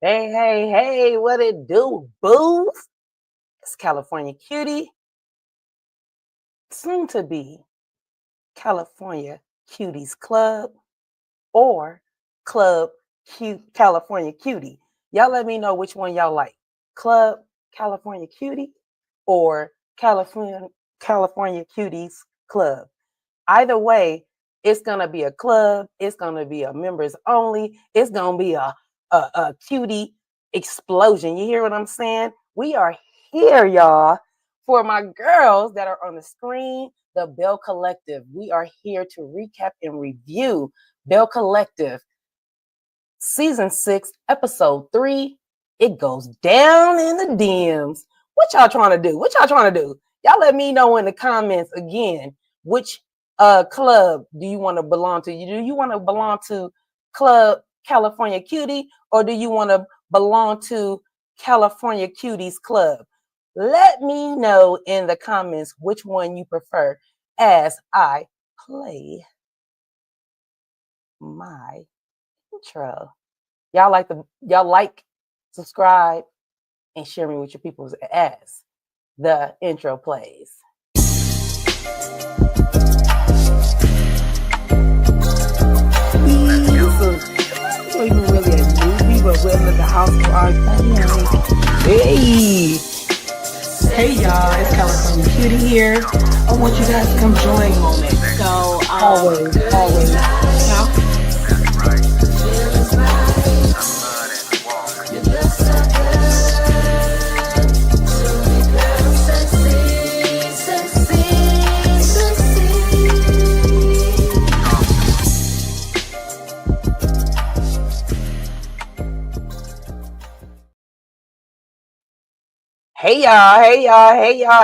Hey, hey, hey, what it do, boo? It's California Cutie, soon to be California Cuties Club or Club California Cutie. Y'all let me know which one y'all like. Club California Cutie or California Cuties Club. Either way, it's gonna be a club, it's gonna be a members only, it's gonna be a cutie explosion. You hear what I'm saying? We are here, y'all, for my girls that are on the screen, the Belle Collective. We are here to recap and review Belle Collective season 6, episode 3. It goes down in the DMs. What y'all trying to do? What y'all trying to do? Y'all let me know in the comments again which club do you want to belong to? Do you want to belong to Club California Cutie or do you want to belong to California Cuties Club? Let me know in the comments which one you prefer as I play my intro. Y'all like, subscribe, and share me with your people as the intro plays. It's not even really a movie, but we're in the house for our Hey! Hey y'all, it's California Cutie here. I want you guys to come join moment. So always. Now,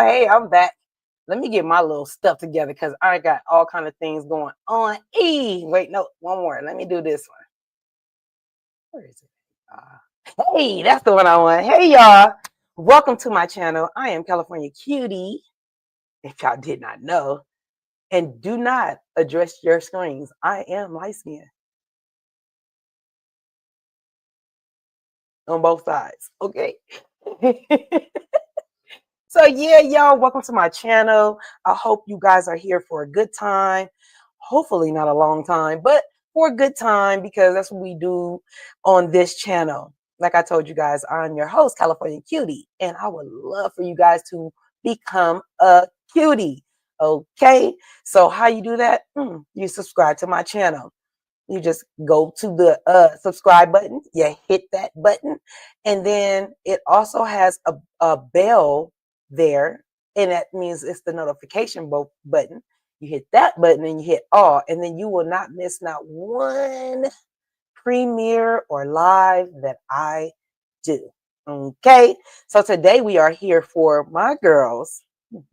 hey, I'm back. Let me get my little stuff together because I got all kind of things going on. Wait, no, one more. Let me do this one. Where is it? Hey, that's the one I want. Hey, y'all. Welcome to my channel. I am California Cutie, if y'all did not know. And do not address your screens. I am light skinned on both sides, okay? So yeah, y'all, welcome to my channel. I hope you guys are here for a good time. Hopefully not a long time, but for a good time because that's what we do on this channel. Like I told you guys, I'm your host, California Cutie, and I would love for you guys to become a cutie. Okay, so how you do that? You subscribe to my channel. You just go to the subscribe button, you hit that button, and then it also has a bell there, and that means it's the notification button. You hit that button and you hit all, and then you will not miss not one premiere or live that I do. Okay, so today we are here for my girls. The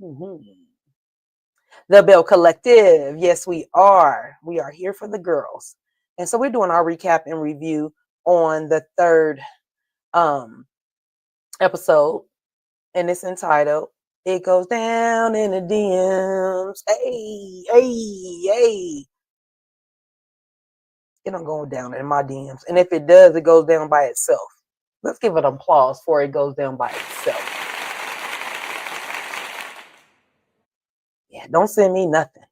Belle Collective. Yes, we are. We are here for the girls. And so we're doing our recap and review on the third episode. And it's entitled, It Goes Down in the DMs. Hey. It don't go down in my DMs. And if it does, it goes down by itself. Let's give it applause for it goes down by itself. Yeah, don't send me nothing.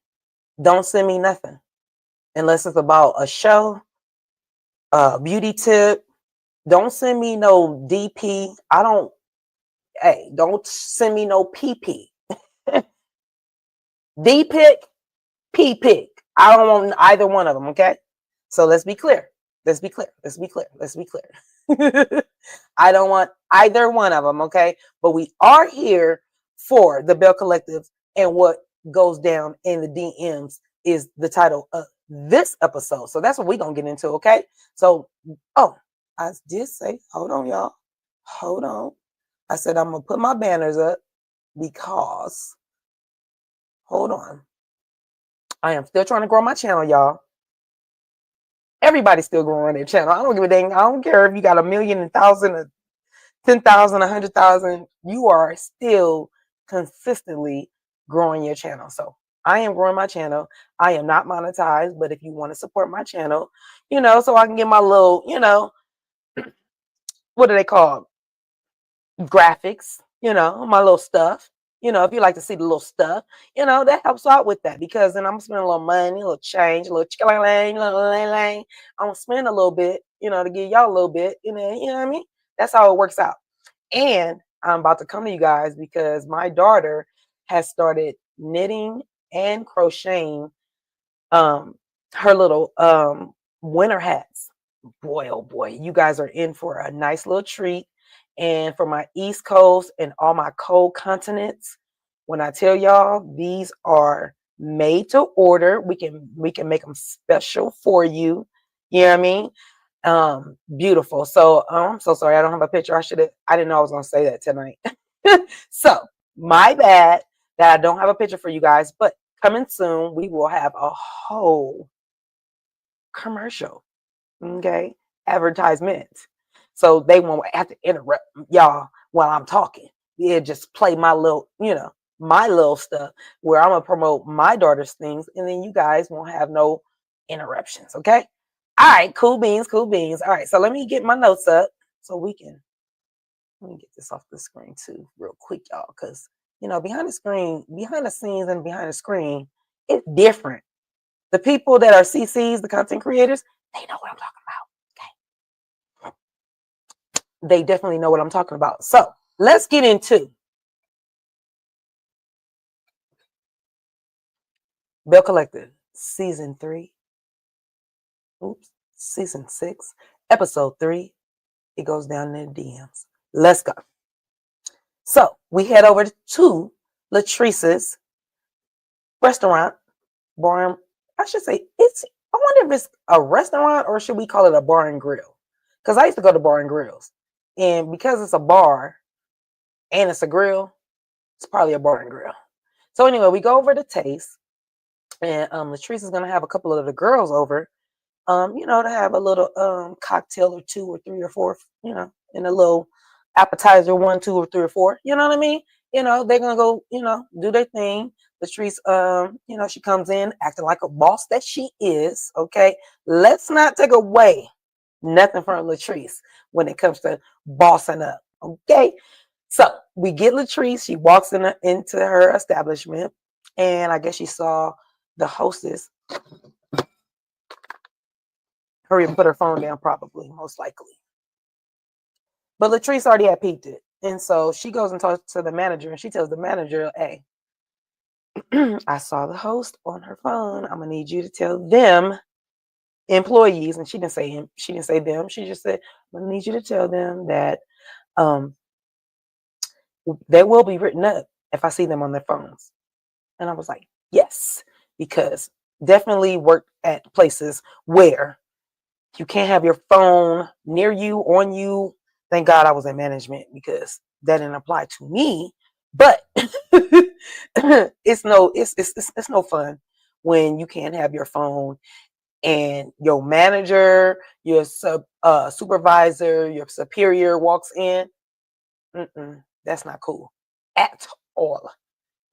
Don't send me nothing. Unless it's about a show, beauty tip. Don't send me no DP. Don't send me no PP. D-pick, P-pick. I don't want either one of them, okay? So let's be clear. I don't want either one of them, okay? But we are here for the Belle Collective, and what goes down in the DMs is the title of this episode. So that's what we're going to get into, okay? So, I did say, hold on, y'all. Hold on. I said I'm going to put my banners up because, hold on. I am still trying to grow my channel, y'all. Everybody's still growing their channel. I don't give a dang. I don't care if you got 1 million, 1,000, 10,000, 100,000. You are still consistently growing your channel. So I am growing my channel. I am not monetized, but if you want to support my channel, so I can get my little, what do they call graphics, my little stuff. If you like to see the little stuff, that helps out with that because then I'm spending a little money, a little change, a little chicken, I'm gonna spend a little bit, to give y'all a little bit, you know what I mean? That's how it works out. And I'm about to come to you guys because my daughter has started knitting and crocheting um her little winter hats. Boy, oh boy, you guys are in for a nice little treat. And for my East Coast and all my cold continents, when I tell y'all these are made to order, we can make them special for you. You know what I mean? Beautiful. So I'm so sorry I don't have a picture. I didn't know I was gonna say that tonight. So my bad that I don't have a picture for you guys, but coming soon, we will have a whole commercial, okay, advertisement. So they won't have to interrupt y'all while I'm talking. Yeah, just play my little stuff where I'm gonna promote my daughter's things, and then you guys won't have no interruptions, okay? All right, cool beans, cool beans. All right, so let me get my notes up so let me get this off the screen too, real quick, y'all, because behind the scenes and behind the screen, it's different. The people that are CCs, the content creators, they know what I'm talking about. Okay. They definitely know what I'm talking about. So let's get into Belle Collective, season 3. Season 6, episode 3. It goes down in the DMs. Let's go. So we head over to Latrice's restaurant, bar and, I should say I wonder if it's a restaurant or should we call it a bar and grill? Because I used to go to bar and grills. And because it's a bar and it's a grill, it's probably a bar and grill. So anyway, we go over to taste. And Latrice is gonna have a couple of the girls over, to have a little cocktail or 2 or 3 or 4, and a little appetizer 1, 2 or 3 or 4. You know what I mean? They're gonna go, do their thing. Latrice, she comes in acting like a boss that she is. Okay, let's not take away nothing from Latrice when it comes to bossing up. Okay, so we get Latrice. She walks into her establishment, and I guess she saw the hostess. Hurry and put her phone down, probably, most likely. But Latrice already had peeped it. And so she goes and talks to the manager, and she tells the manager, hey, I saw the host on her phone. I'm gonna need you to tell them employees, and she didn't say him, she didn't say them, she just said, I'm gonna need you to tell them that they will be written up if I see them on their phones. And I was like, yes, because definitely worked at places where you can't have your phone near you, on you. Thank God I was in management because that didn't apply to me. But it's no fun when you can't have your phone and your manager, your supervisor, your superior walks in. That's not cool at all.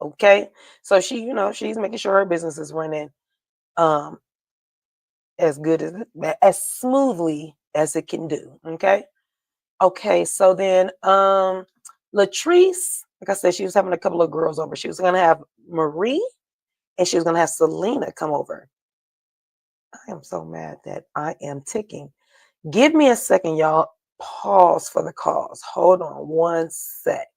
Okay, so she's making sure her business is running as good as smoothly as it can do. Okay, so then Latrice, like I said, she was having a couple of girls over. She was gonna have Marie and she was gonna have Selena come over. I am so mad that I am ticking. Give me a second, y'all. Pause for the cause. Hold on one sec.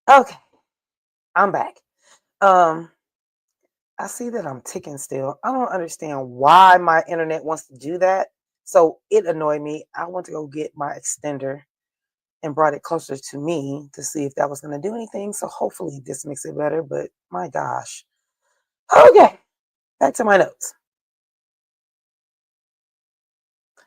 Okay, I'm back. I see that I'm ticking still. I don't understand why my internet wants to do that. So it annoyed me. I went to go get my extender and brought it closer to me to see if that was going to do anything. So hopefully this makes it better. But my gosh. Okay, back to my notes.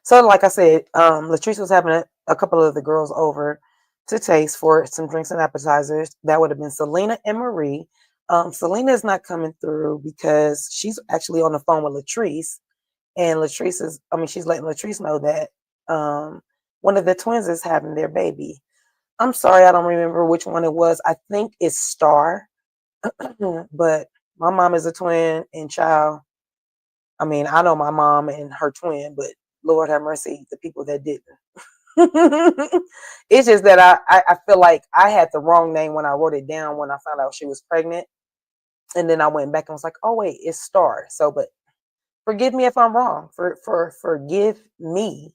So like I said, Latrice was having a couple of the girls over to taste for some drinks and appetizers. That would have been Selena and Marie. Selena is not coming through because she's actually on the phone with Latrice. And she's letting Latrice know that one of the twins is having their baby. I'm sorry, I don't remember which one it was. I think it's Star. But my mom is a twin, and child, I mean, I know my mom and her twin, but Lord have mercy, the people that didn't. It's just that I feel like I had the wrong name when I wrote it down when I found out she was pregnant. And then I went back and was like, oh wait, it's Star. So, but forgive me if I'm wrong. Forgive me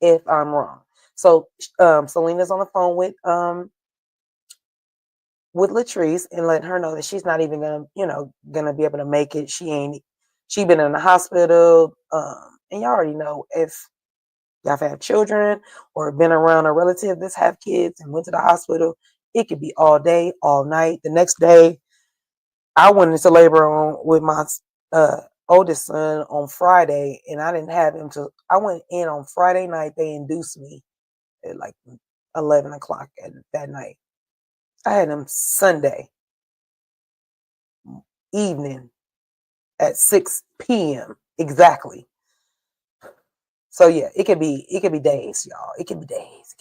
if I'm wrong. So Selena's on the phone with Latrice and letting her know that she's not even gonna be able to make it. She been in the hospital. And y'all already know, if y'all have children or been around a relative that's have kids and went to the hospital, it could be all day, all night. The next day, I went into labor with my oldest son on Friday, and I didn't have him till I went in on Friday night. They induced me at like 11 o'clock that night. I had him Sunday evening at 6 p.m. exactly. So yeah, it could be days, y'all. It could be days.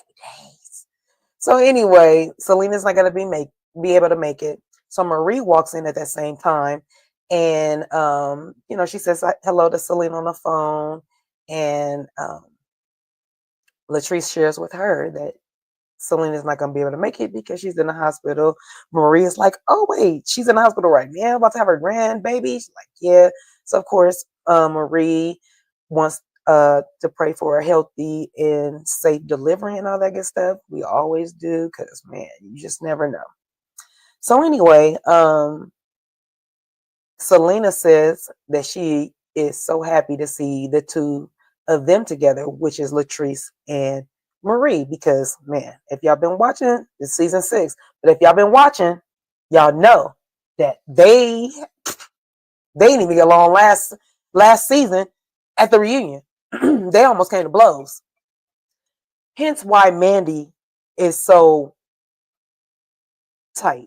So anyway, Selena's not gonna be able to make it. So Marie walks in at that same time, and she says hello to Selena on the phone, and Latrice shares with her that Selena's not gonna be able to make it because she's in the hospital. Marie is like, oh wait, she's in the hospital right now, about to have her grandbaby. She's like, yeah. So of course, Marie wants to pray for a healthy and safe delivery and all that good stuff. We always do, because man, you just never know. So anyway, Selena says that she is so happy to see the two of them together, which is Latrice and Marie, because man, if y'all been watching, it's season 6, but if y'all been watching, y'all know that they didn't even get along last season at the reunion. They almost came to blows. Hence why Mandy is so tight.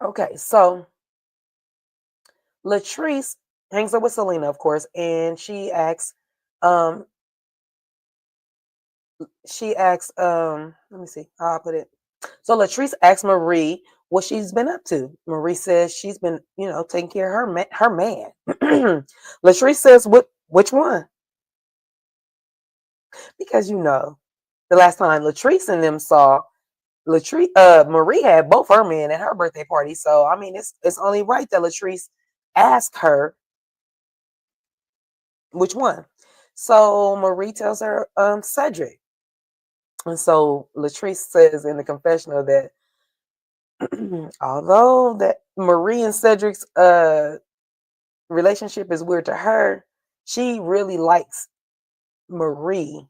Okay, so Latrice hangs up with Selena, of course, and she asks, let me see how I put it. So Latrice asks Marie what she's been up to. Marie says she's been, taking care of her man. Latrice says, which one? Because the last time Latrice and them saw Marie had both her men at her birthday party. So I mean, it's only right that Latrice asked her which one. So Marie tells her Cedric. And so Latrice says in the confessional that although that Marie and Cedric's relationship is weird to her, she really likes Marie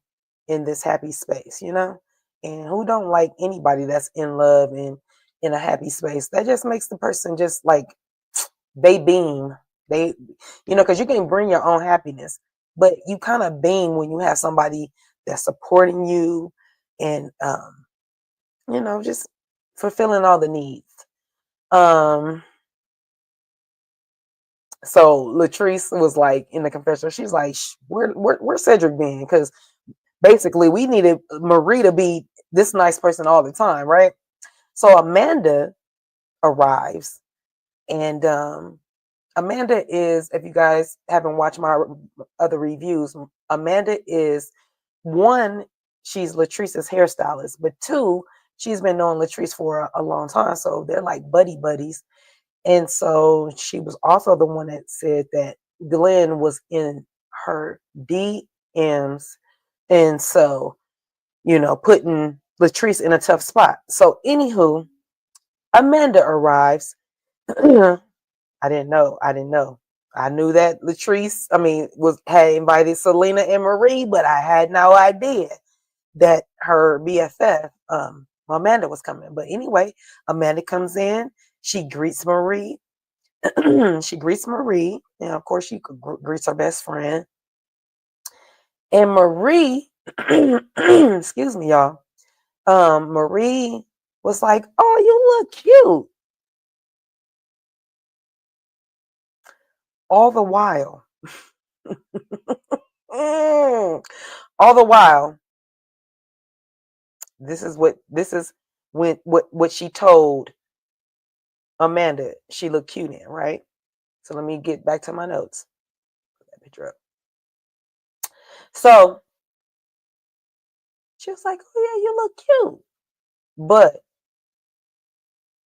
in this happy space, And who don't like anybody that's in love and in a happy space? That just makes the person just like they beam. They, because you can bring your own happiness, but you kind of beam when you have somebody that's supporting you and just fulfilling all the needs. So Latrice was like in the confessional, she's like, where's Cedric been? Because basically we needed Marie to be this nice person all the time, right? So Amanda arrives, and Amanda is, if you guys haven't watched my other reviews, Amanda is, one, she's Latrice's hairstylist, but two, she's been knowing Latrice for a long time, so they're like buddies. And so she was also the one that said that Glenn was in her DMs, and so putting Latrice in a tough spot. So anywho, Amanda arrives. I didn't know. I knew that Latrice, had invited Selena and Marie, but I had no idea that her BFF, Amanda, was coming. But anyway, Amanda comes in. She greets Marie. She greets Marie, and of course, she greets her best friend. And Marie, excuse me, y'all. Marie was like, "Oh, you look cute." All the while, all the while, this is what she told Amanda she looked cute in, right? So let me get back to my notes. Put that picture up. So she was like, "Oh yeah, you look cute." But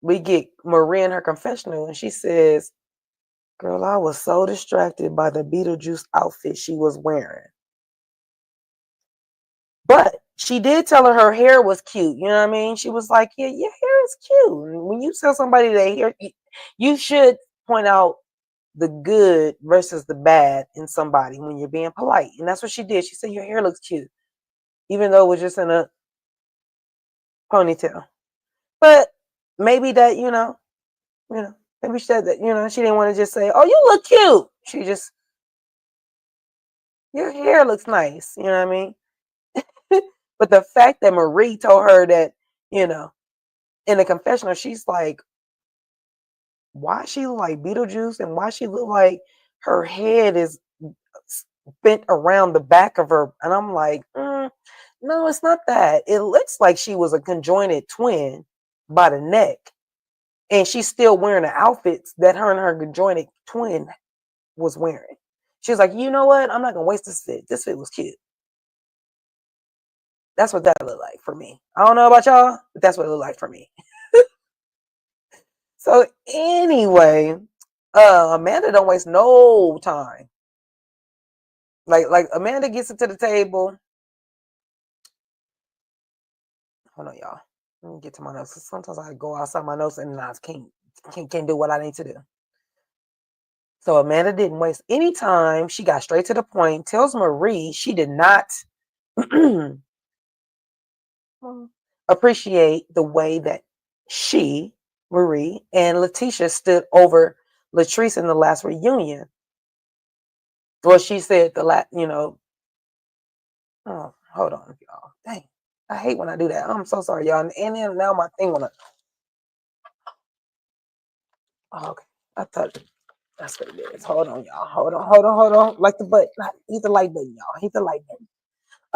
we get Marie in her confessional, and she says, "Girl, I was so distracted by the Beetlejuice outfit she was wearing." But she did tell her hair was cute. You know what I mean? She was like, "Yeah, your hair is cute." And when you tell somebody that hair, you should point out the good versus the bad in somebody when you're being polite. And that's what she did. She said, "Your hair looks cute," even though it was just in a ponytail. But maybe that, maybe she said that, she didn't want to just say, "Oh, you look cute." She just, "Your hair looks nice." You know what I mean? But the fact that Marie told her that, in the confessional, she's like, why she look like Beetlejuice and why she look like her head is bent around the back of her. And I'm like, no, it's not that. It looks like she was a conjoined twin by the neck. And she's still wearing the outfits that her and her conjoined twin was wearing. She was like, "You know what? I'm not going to waste this fit. This fit was cute." That's what that looked like for me. I don't know about y'all, but that's what it looked like for me. So anyway, Amanda don't waste no time. Like Amanda gets it to the table. Hold on, y'all. Let me get to my notes. Sometimes I go outside my notes and I can't do what I need to do. So Amanda didn't waste any time. She got straight to the point. Tells Marie she did not appreciate the way that she, Marie, and Letitia stood over Latrice in the last reunion. Well, she said oh, hold on, y'all. Dang. I hate when I do that. I'm so sorry, y'all. And then now my thing wanna. Oh, okay. I thought that's what it is. Hold on, y'all. Hold on. Like the button. Hit the like button, y'all. Hit the like button.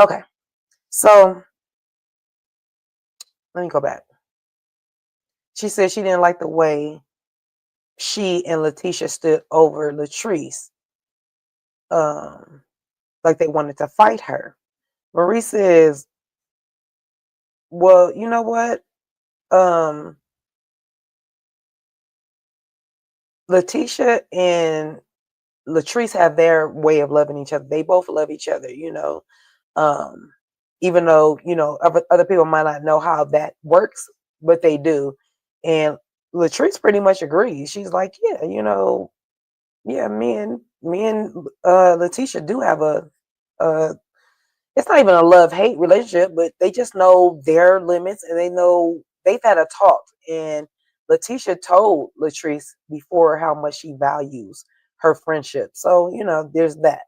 Okay. So let me go back. She said she didn't like the way she and Letitia stood over Latrice. Like they wanted to fight her. Marie says, "Well, you know what? Letitia and Latrice have their way of loving each other. They both love each other, um, even though, other people might not know how that works, but they do. And Latrice pretty much agrees. She's like, yeah, yeah, me and Letitia do have a it's not even a love-hate relationship, but they just know their limits and they know they've had a talk. And Letitia told Latrice before how much she values her friendship. So, there's that.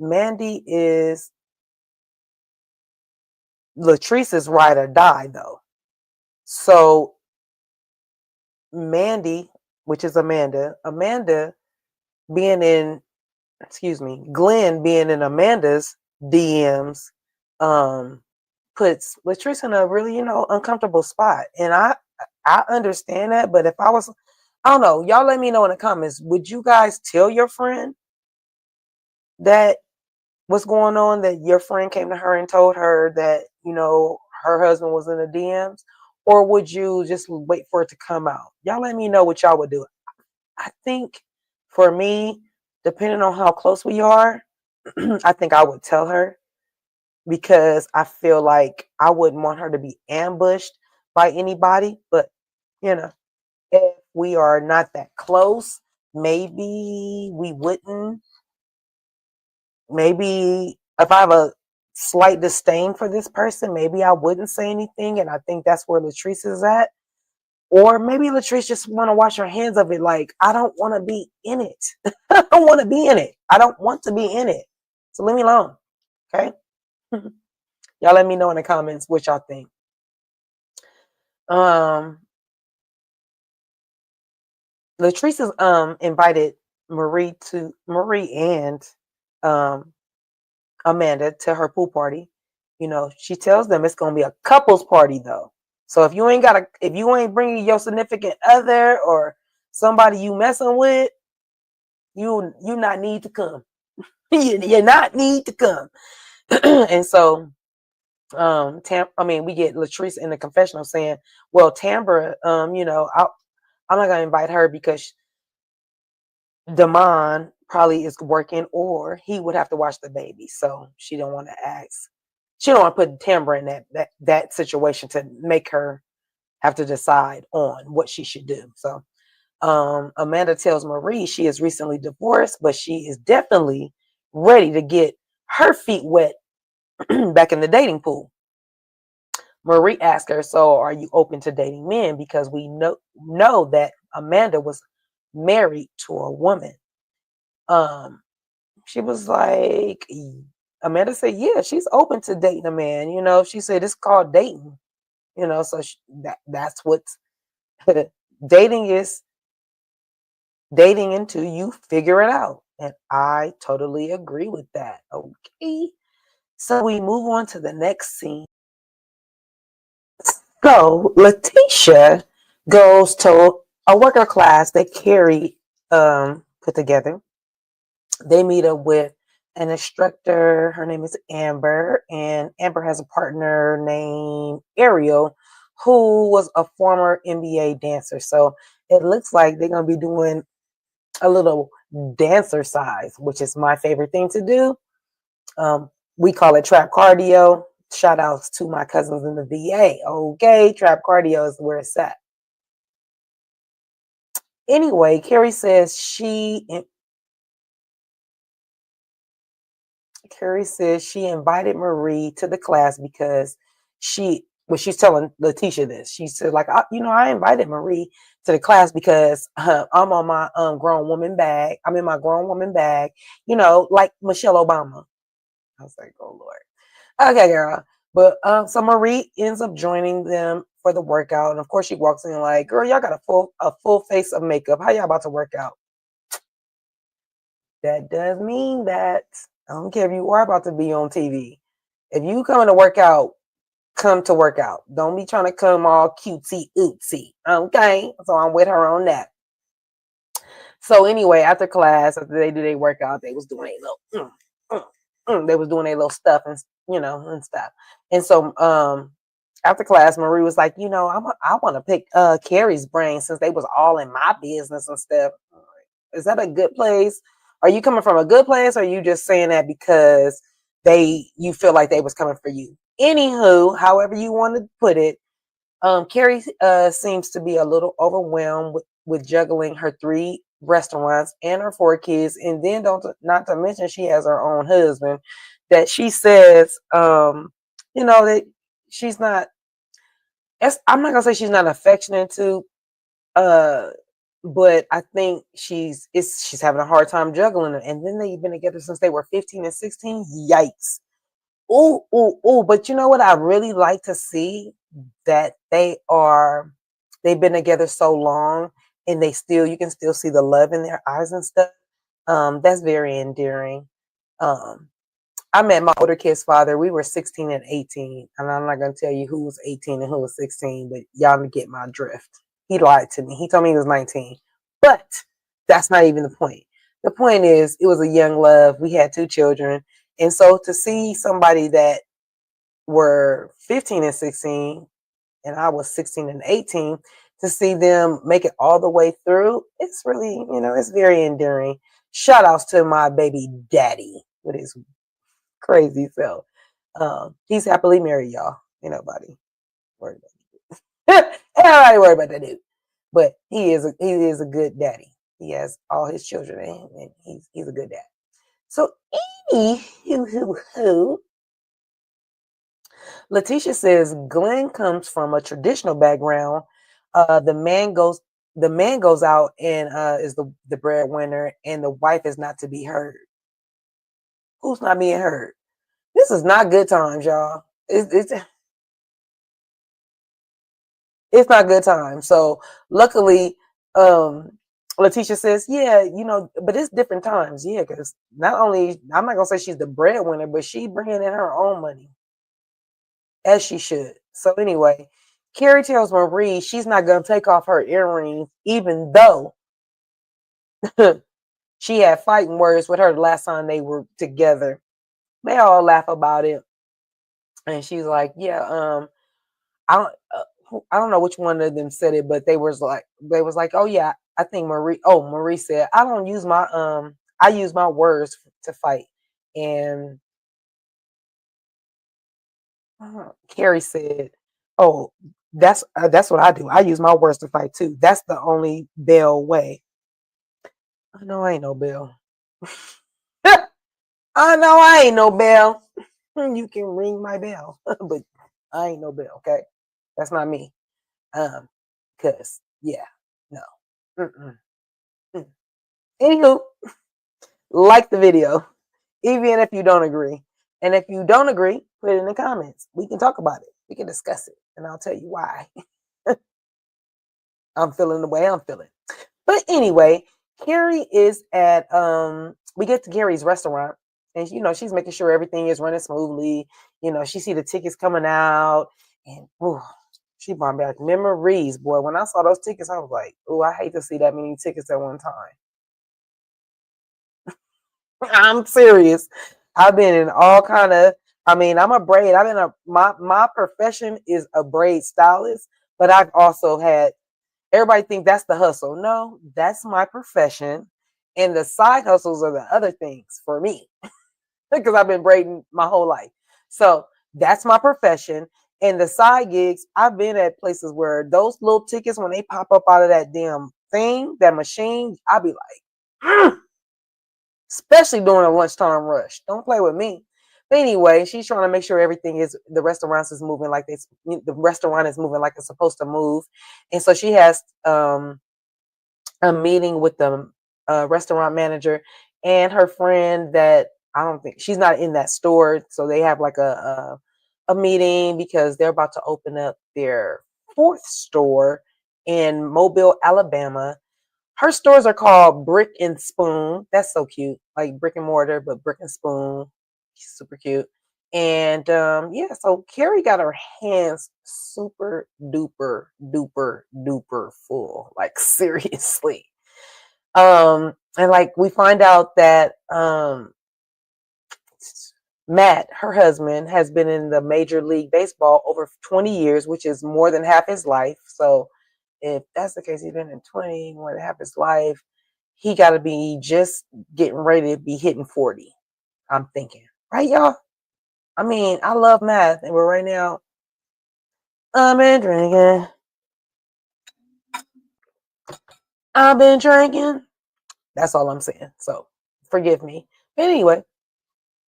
Mandy is Latrice's ride or die, though. So Mandy, which is Amanda being in, Glenn being in Amanda's DMs, puts Latrice in a really, uncomfortable spot. And I understand that, but if I was, I don't know, y'all let me know in the comments. Would you guys tell your friend that what's going on, that your friend came to her and told her that, her husband was in the DMs? Or would you just wait for it to come out? Y'all let me know what y'all would do. I think for me, depending on how close we are, I think I would tell her, because I feel like I wouldn't want her to be ambushed by anybody. But, if we are not that close, maybe we wouldn't. Maybe if I have a slight disdain for this person, maybe I wouldn't say anything. And I think that's where Latrice is at. Or maybe Latrice just want to wash her hands of it. Like, I don't want to be in it. I don't want to be in it. I don't want to be in it. So leave me alone. Okay. Y'all let me know in the comments what y'all think. Latrice has invited Marie and Amanda to her pool party. She tells them it's gonna be a couples party though. So if you ain't bringing your significant other or somebody you messing with, you not need to come. You not need to come. And so we get Latrice in the confessional saying, well, Tambra, I'm not gonna invite her because Damon probably is working, or he would have to watch the baby. So she don't want to ask. She don't want to put Tambra in that situation to make her have to decide on what she should do. So Amanda tells Marie she is recently divorced, but she is definitely ready to get her feet wet back in the dating pool. Marie asked her, so are you open to dating men? Because we know that Amanda was married to a woman. She was like, Amanda said, yeah, she's open to dating a man. She said it's called dating. So that's what dating is. Dating until you figure it out. And I totally agree with that. Okay. So we move on to the next scene. So Letitia goes to a worker class that Carrie put together. They meet up with an instructor. Her name is Amber, and Amber has a partner named Ariel, who was a former NBA dancer. So it looks like they're going to be doing a little dancer size, which is my favorite thing to do. We call it trap cardio. Shout outs to my cousins in the VA. Okay, trap cardio is where it's at. Anyway, Carrie says she invited Marie to the class because she's telling Letitia this. She said, like, I invited Marie to the class because I'm on my grown woman bag. I'm in my grown woman bag, like Michelle Obama. I was like, oh Lord. Okay, girl. But so Marie ends up joining them for the workout, and of course she walks in like, girl, y'all got a full face of makeup. How y'all about to work out? That does mean that I don't care if you are about to be on TV. If you coming to work out, come to work out. Don't be trying to come all cutesy ootsy. Okay, so I'm with her on that. So anyway, after class, after they do their workout, they was doing a little, they was doing their little stuff and and stuff. And so after class, Marie was like, I want to pick Carrie's brain since they was all in my business and stuff. Is that a good place? Are you coming from a good place, or are you just saying that because you feel like they was coming for you? Anywho, however you want to put it, Carrie seems to be a little overwhelmed with juggling her 3 restaurants and her 4 kids, and then not to mention she has her own husband that she says, that she's not. I'm not gonna say she's not affectionate to, but I think she's having a hard time juggling them. And then they've been together since they were 15 and 16. Yikes. Oh, but you know what I really like to see? That they've been together so long and you can still see the love in their eyes and stuff. That's very endearing. I met my older kid's father. We were 16 and 18, and I'm not gonna tell you who was 18 and who was 16, but y'all get my drift. He lied to me. He told me he was 19, but that's not even the point. The point is, it was a young love. We had 2 children, and so to see somebody that were 15 and 16, and I was 16 and 18, to see them make it all the way through, it's really, it's very endearing. Shout outs to my baby daddy with his crazy self. He's happily married, y'all. Ain't nobody worried about it. Ain't nobody worried about that dude. But he is a good daddy. He has all his children and he's a good dad. So anywho, Letitia says Glenn comes from a traditional background. The man goes out and is the breadwinner, and the wife is not to be heard. Who's not being heard? This is not good times, y'all. It's not good times. So luckily, Letitia says, yeah, but it's different times. Yeah, because not only, I'm not gonna say she's the breadwinner, but she bringing in her own money, as she should. So anyway, Carrie tells Marie she's not gonna take off her earrings, even though She had fighting words with her the last time they were together. They all laugh about it. And she's like, yeah, I don't I don't know which one of them said it, but they was like, oh yeah, I think Marie said, I use my words to fight. And Carrie said, oh, that's what I do. I use my words to fight too. That's the only Belle way. I know I ain't no Belle. I know I ain't no Belle. You can ring my bell, but I ain't no Belle. Okay, that's not me. Cause yeah, no. Mm-mm. Mm. Anywho, like the video, even if you don't agree. And if you don't agree, put it in the comments. We can talk about it. We can discuss it, and I'll tell you why I'm feeling the way I'm feeling. But anyway, Carrie is at we get to Carrie's restaurant, and she's making sure everything is running smoothly. She see the tickets coming out, and ooh, she brought back memories, boy. When I saw those tickets, I was like, oh, I hate to see that many tickets at one time. I'm serious. I've been in all kind of. I mean, I'm a braid. I've been my profession is a braid stylist, but I've also had. Everybody think that's the hustle. No, that's my profession, and the side hustles are the other things for me because I've been braiding my whole life. So that's my profession. And the side gigs, I've been at places where those little tickets, when they pop up out of that damn thing, that machine, I'll be like, especially during a lunchtime rush. Don't play with me. But anyway, she's trying to make sure the restaurant is moving like it's supposed to move. And so she has a meeting with the restaurant manager and her friend that I don't think she's not in that store. So they have like a meeting because they're about to open up their fourth store in Mobile, Alabama. Her stores are called Brick and Spoon. That's so cute. Like brick and mortar, but brick and spoon. Super cute. And yeah, so Carrie got her hands super duper duper duper full. Like seriously. And like we find out that Matt, her husband, has been in the Major League Baseball over 20 years, which is more than half his life. So if that's the case, he's been in 20, more than half his life. He got to be just getting ready to be hitting 40. I'm thinking, right, y'all? I mean, I love math, and we're right now. I've been drinking. I've been drinking. That's all I'm saying. So forgive me. But anyway,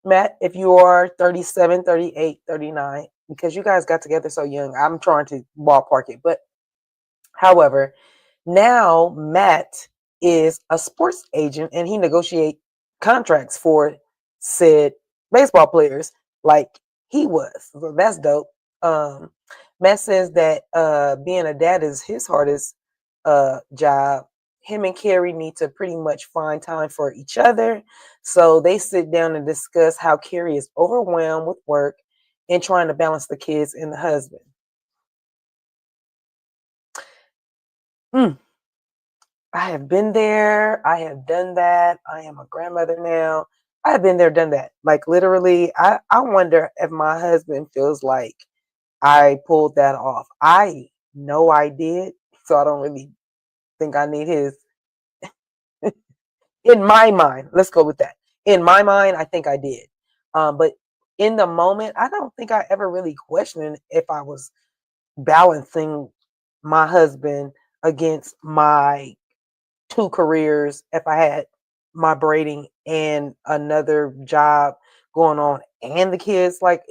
Matt, if you are 37, 38, 39, because you guys got together so young, I'm trying to ballpark it. But however, now Matt is a sports agent and he negotiates contracts for said baseball players like he was. So that's dope. Matt says that being a dad is his hardest job. Him and Carrie need to pretty much find time for each other. So they sit down and discuss how Carrie is overwhelmed with work and trying to balance the kids and the husband. Mm. I have been there. I have done that. I am a grandmother now. I have been there, done that. Like literally, I wonder if my husband feels like I pulled that off. I know I did. So I don't really think I need his. In my mind, let's go with that. In my mind, I think I did. But in the moment, I don't think I ever really questioned if I was balancing my husband against my two careers, if I had my braiding and another job going on and the kids. Like,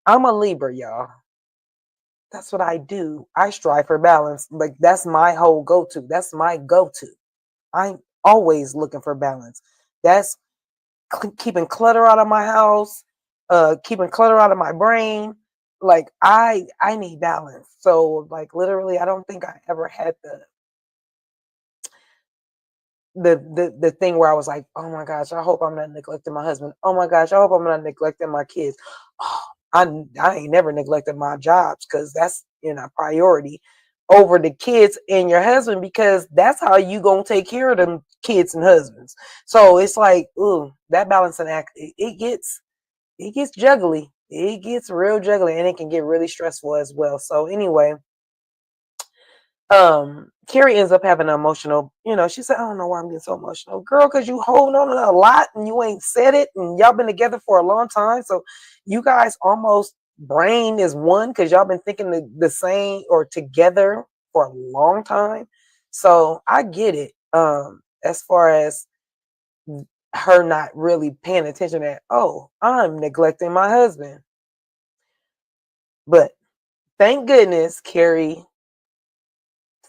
I'm a Libra, y'all. That's what I do. I strive for balance. Like, that's my whole go-to. That's my go-to. I'm always looking for balance. That's keeping clutter out of my house, keeping clutter out of my brain. Like, I need balance. So like literally, I don't think I ever had the thing where I was like, oh my gosh, I hope I'm not neglecting my husband. Oh my gosh, I hope I'm not neglecting my kids. Oh, I ain't never neglected my jobs because that's priority over the kids and your husband, because that's how you gonna take care of them kids and husbands. So it's like, ooh, that balancing act, it gets juggly. It gets real juggly, and it can get really stressful as well. So anyway, Carrie ends up having an emotional, she said, I don't know why I'm getting so emotional. Girl, because you holding on a lot and you ain't said it, and y'all been together for a long time. So you guys almost brain is one because y'all been thinking the same or together for a long time. So I get it. As far as her not really paying attention that, oh, I'm neglecting my husband. But thank goodness Carrie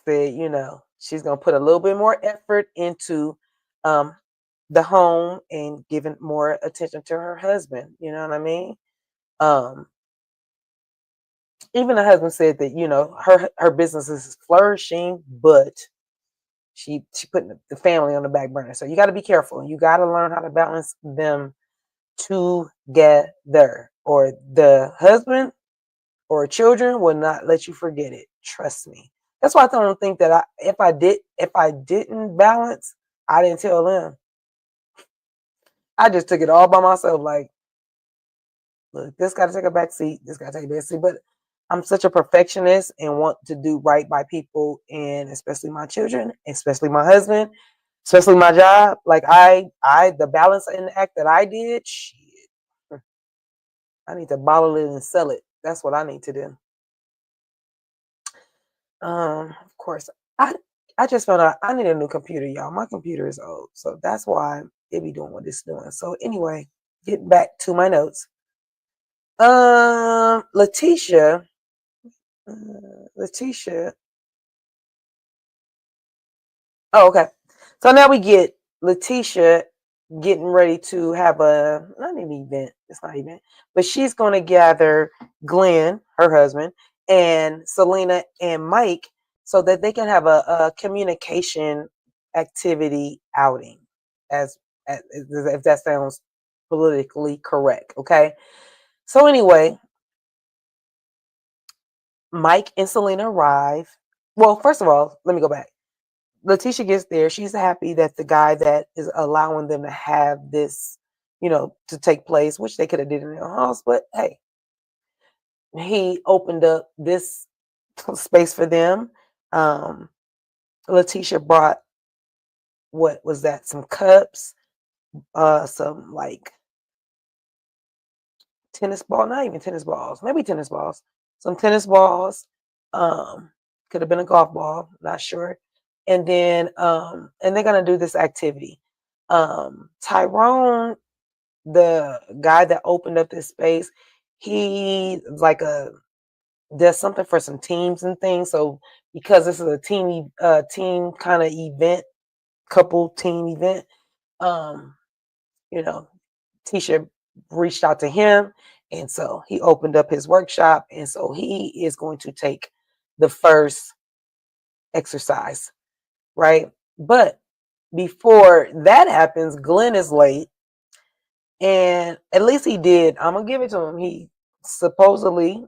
said, she's going to put a little bit more effort into the home and giving more attention to her husband. You know what I mean? Even the husband said that, her business is flourishing, but she putting the family on the back burner. So you got to be careful. You got to learn how to balance them together, or the husband or children will not let you forget it. Trust me. That's why I don't think that if I didn't balance, I didn't tell them. I just took it all by myself. Like, look, this got to take a back seat. This got to take a back seat. But I'm such a perfectionist and want to do right by people, and especially my children, especially my husband, especially my job. Like the balance in the act that I did, shit, I need to bottle it and sell it. That's what I need to do. Of course, I just found out I need a new computer, y'all. My computer is old, so that's why it be doing what it's doing. So anyway, getting back to my notes. Letitia. Oh, okay. So now we get Letitia getting ready to have not an event. It's not an event, but she's going to gather Glenn, her husband, and Selena and Mike so that they can have a communication activity outing, as if that sounds politically correct. Okay. So anyway, Mike and Selena arrive. Well, first of all, let me go back. Letitia gets there. She's happy that the guy that is allowing them to have this, to take place, which they could have did in their house, but hey, he opened up this space for them. Letitia brought, what was that? Some cups, some like tennis ball, not even tennis balls, maybe tennis balls, some tennis balls. Could have been a golf ball, not sure. And then and they're gonna do this activity. Tyrone, the guy that opened up this space, he like does something for some teams and things. So because this is a team kind of event, couple team event, you know, Tisha reached out to him, and so he opened up his workshop, and so he is going to take the first exercise, right? But before that happens, Glenn is late, and at least he did. I'm gonna give it to him. He supposedly,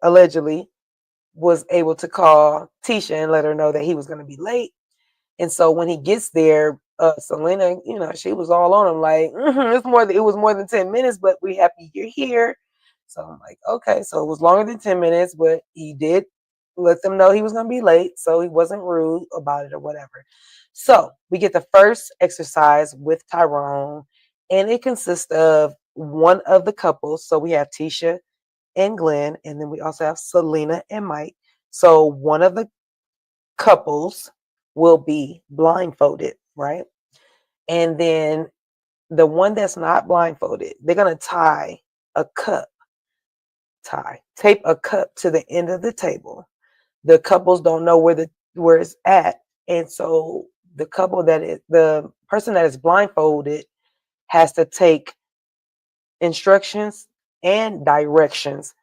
allegedly, was able to call Tisha and let her know that he was going to be late. And so when he gets there, Selena, she was all on him like, it was more than 10 minutes, but we happy you're here. So I'm like, okay, so it was longer than 10 minutes, but he did let them know he was going to be late, so he wasn't rude about it or whatever. So we get the first exercise with Tyrone, and it consists of one of the couples. So we have Tisha and Glenn, and then we also have Selena and Mike. So one of the couples will be blindfolded, right? And then the one that's not blindfolded, they're gonna tape a cup to the end of the table. The couples don't know where it's at, and so the person that is blindfolded has to take instructions and directions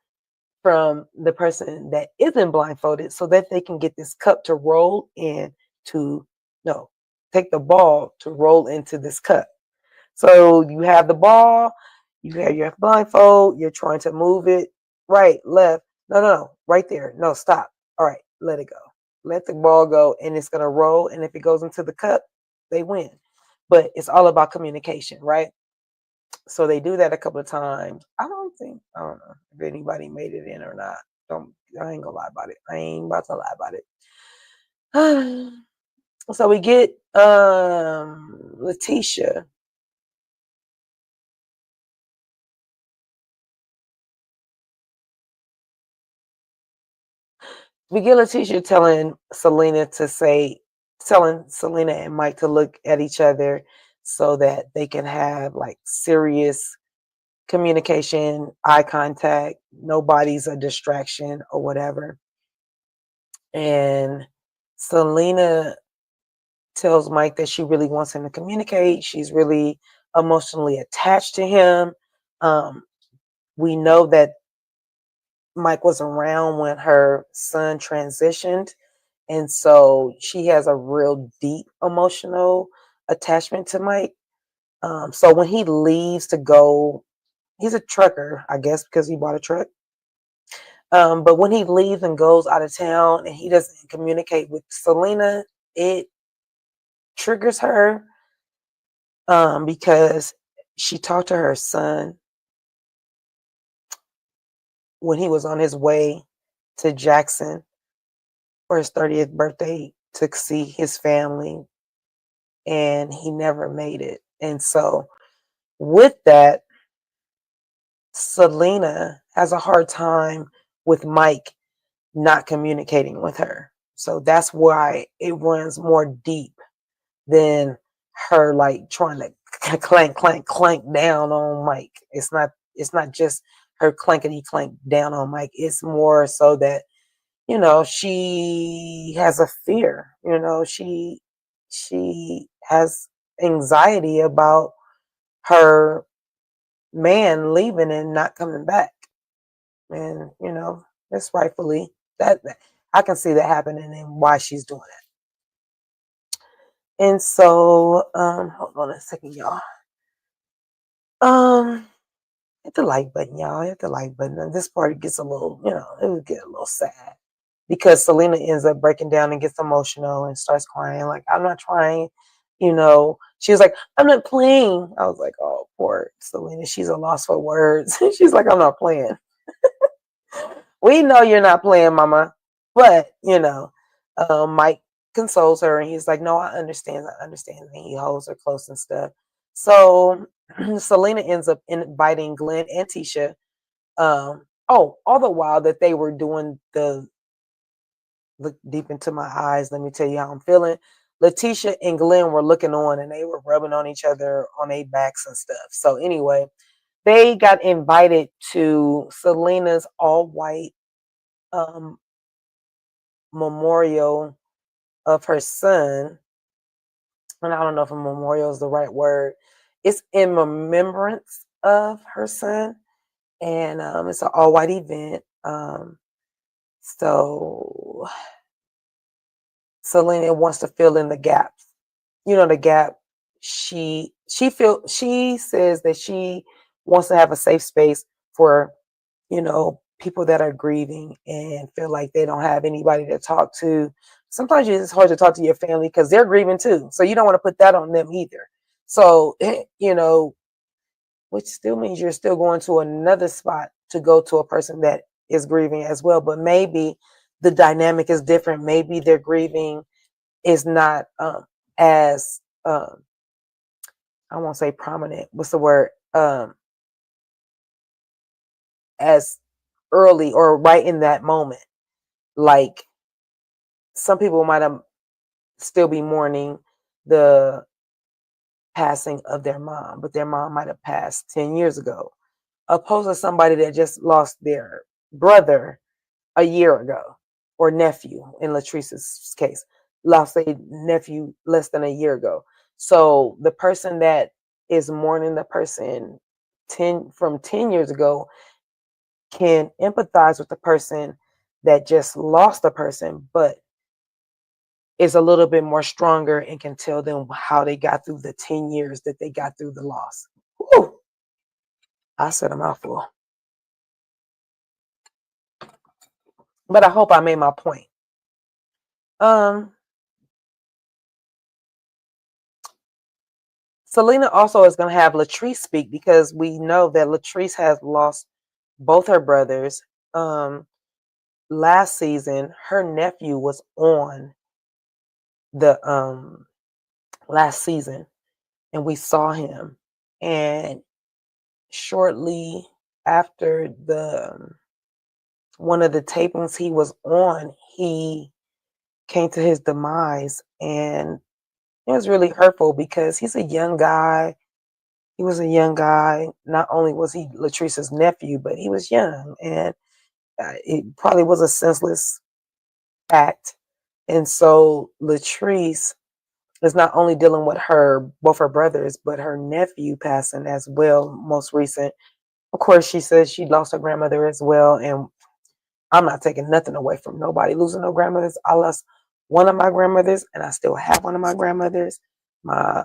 from the person that isn't blindfolded so that they can get this cup to roll take the ball to roll into this cup. So you have the ball, you have your blindfold, you're trying to move it right, left. No, right there. No, stop. All right, let it go. Let the ball go, and it's going to roll. And if it goes into the cup, they win. But it's all about communication, right? So they do that a couple of times. I don't know if anybody made it in or not. Don't I ain't gonna lie about it. I ain't about to lie about it. So we get Letitia. We get Letitia telling Selena and Mike to look at each other so that they can have like serious communication, eye contact, nobody's a distraction or whatever. And Selena tells Mike that she really wants him to communicate. She's really emotionally attached to him. Um, we know that Mike was around when her son transitioned. And so she has a real deep emotional attachment to Mike. So when he leaves to go, he's a trucker, I guess, because he bought a truck. But when he leaves and goes out of town and he doesn't communicate with Selena, it triggers her because she talked to her son when he was on his way to Jackson for his 30th birthday to see his family, and he never made it. And so, with that, Selena has a hard time with Mike not communicating with her. So that's why it runs more deep than her like trying to clank, clank, clank down on Mike. It's not just her clankety clank down on Mike. It's more so that, she has a fear. She has anxiety about her man leaving and not coming back. And, that's rightfully that I can see that happening and why she's doing it. And so, hold on a second, y'all. Hit the like button, y'all. Hit the like button. And this part gets a little, it would get a little sad because Selena ends up breaking down and gets emotional and starts crying. Like, I'm not trying, She was like, I'm not playing. I was like, oh, poor Selena. She's a loss for words. She's like, I'm not playing. We know you're not playing, mama. But, Mike consoles her and he's like, no, I understand. I understand. And he holds her close and stuff. So Selena ends up inviting Glenn and Tisha. All the while that they were doing the look deep into my eyes, let me tell you how I'm feeling. Letitia and Glenn were looking on and they were rubbing on each other on their backs and stuff. So anyway, they got invited to Selena's all white memorial of her son. And I don't know if a memorial is the right word. It's in remembrance of her son. And it's an all white event. So Selena wants to fill in the gaps. The gap. She says that she wants to have a safe space for people that are grieving and feel like they don't have anybody to talk to. Sometimes it's hard to talk to your family because they're grieving too. So you don't want to put that on them either. So, which still means you're still going to another spot to go to a person that is grieving as well. But maybe the dynamic is different. Maybe their grieving is not as, I won't say prominent. What's the word? As early or right in that moment. Like some people might have still be mourning the passing of their mom, but their mom might have passed 10 years ago, opposed to somebody that just lost their brother a year ago, or nephew in Latrice's case, lost a nephew less than a year ago. So the person that is mourning the person 10 years ago can empathize with the person that just lost a person, but is a little bit more stronger and can tell them how they got through the 10 years that they got through the loss. Whew, I said a mouthful. But I hope I made my point. Um, Selena also is going to have Latrice speak because we know that Latrice has lost both her brothers. Last season, her nephew was on the last season, and we saw him. And shortly after the one of the tapings he was on, he came to his demise, and it was really hurtful because he's a young guy. He was a young guy. Not only was he Latrice's nephew, but he was young, and it probably was a senseless act. And so Latrice is not only dealing with both her brothers, but her nephew passing as well, most recent. Of course, she says she lost her grandmother as well, and I'm not taking nothing away from nobody losing no grandmothers. I lost one of my grandmothers, and I still have one of my grandmothers. My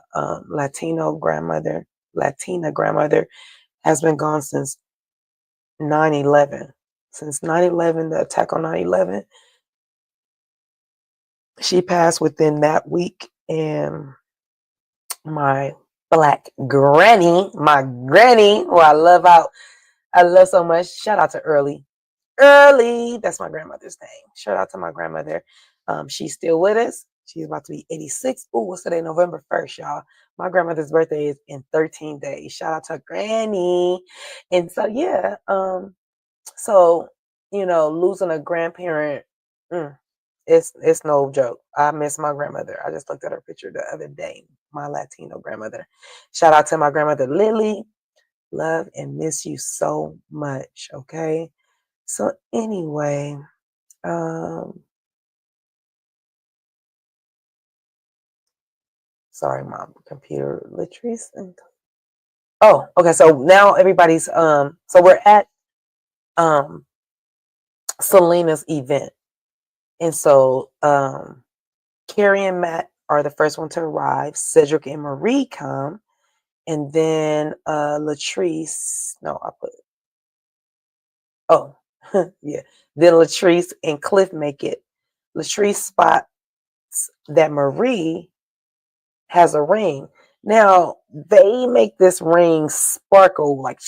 Latina grandmother has been gone since 9/11. Since 9/11, the attack on 9/11, she passed within that week. And my black granny, who I love so much. Shout out to Early. That's my grandmother's name. Shout out to my grandmother. She's still with us. She's about to be 86. Oh, what's today? November 1st, y'all. My grandmother's birthday is in 13 days. Shout out to Granny. And so, yeah, so, losing a grandparent, it's no joke. I miss my grandmother. I just looked at her picture the other day, my Latino grandmother. Shout out to my grandmother, Lily. Love and miss you so much, okay? So anyway, sorry, my computer, Latrice. Oh, okay. So now everybody's so we're at Selena's event, and so Carrie and Matt are the first one to arrive. Cedric and Marie come, and then Latrice. No, I put. Oh, yeah. Then Latrice and Cliff make it. Latrice spots that Marie has a ring. Now they make this ring sparkle like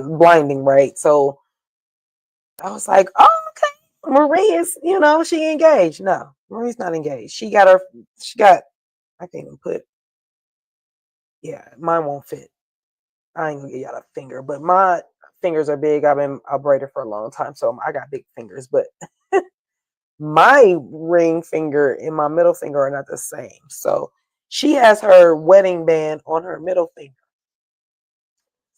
blinding, right? So I was like, oh, okay. Marie is, she engaged. No, Marie's not engaged. She got, I can't even put, yeah, mine won't fit. I ain't gonna get y'all a finger, but my fingers are big. I've been a braider for a long time, so I got big fingers, but my ring finger and my middle finger are not the same. So she has her wedding band on her middle finger.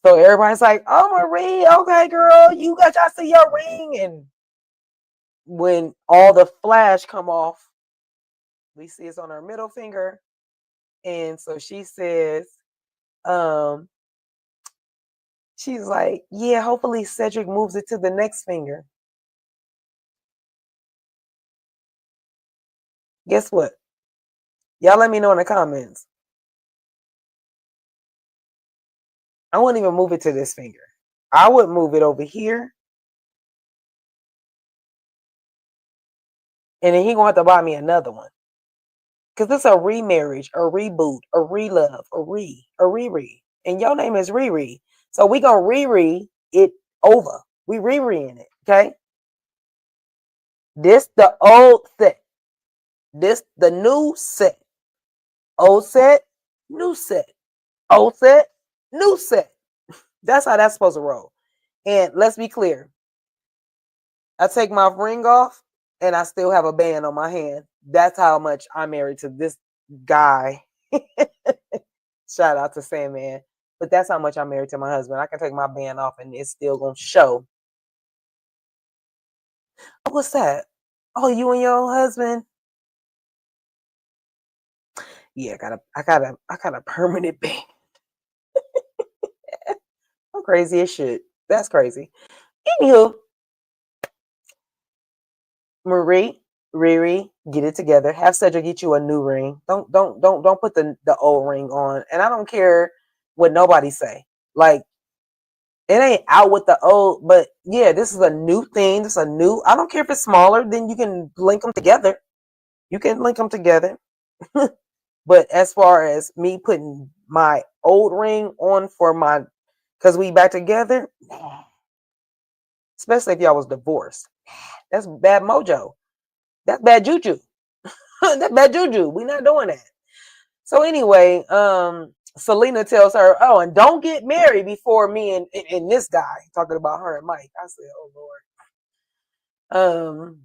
So everybody's like, oh, Marie, okay, girl, y'all see your ring. And when all the flash come off, we see it's on her middle finger. And so she says, she's like, yeah, hopefully Cedric moves it to the next finger. Guess what? Y'all let me know in the comments. I wouldn't even move it to this finger. I would move it over here. And then he gonna have to buy me another one. Cause it's a remarriage, a reboot, a relove, a Riri. And your name is Riri. So we gonna Riri it over. We Riri-ing it, okay? This the old set. This the new set. Old set, new set. Old set, new set. That's how that's supposed to roll. And let's be clear. I take my ring off and I still have a band on my hand. That's how much I'm married to this guy. Shout out to Sandman. But that's how much I'm married to my husband. I can take my band off and it's still gonna show. Oh, what's that? Oh, you and your husband? Yeah, I got a permanent band. I'm crazy as shit. That's crazy. Anywho, Marie, Riri, get it together. Have Cedric get you a new ring. Don't put the old ring on. And I don't care what nobody say. Like, it ain't out with the old, but yeah, this is a new thing. This is a new. I don't care if it's smaller. Then you can link them together. You can link them together. But as far as me putting my old ring on for my, because we back together. Nah. Especially if y'all was divorced. That's bad mojo. That's bad juju. That's bad juju. We not doing that. So anyway, Selena tells her, "Oh, and don't get married before me and this guy," talking about her and Mike. I said, "Oh Lord."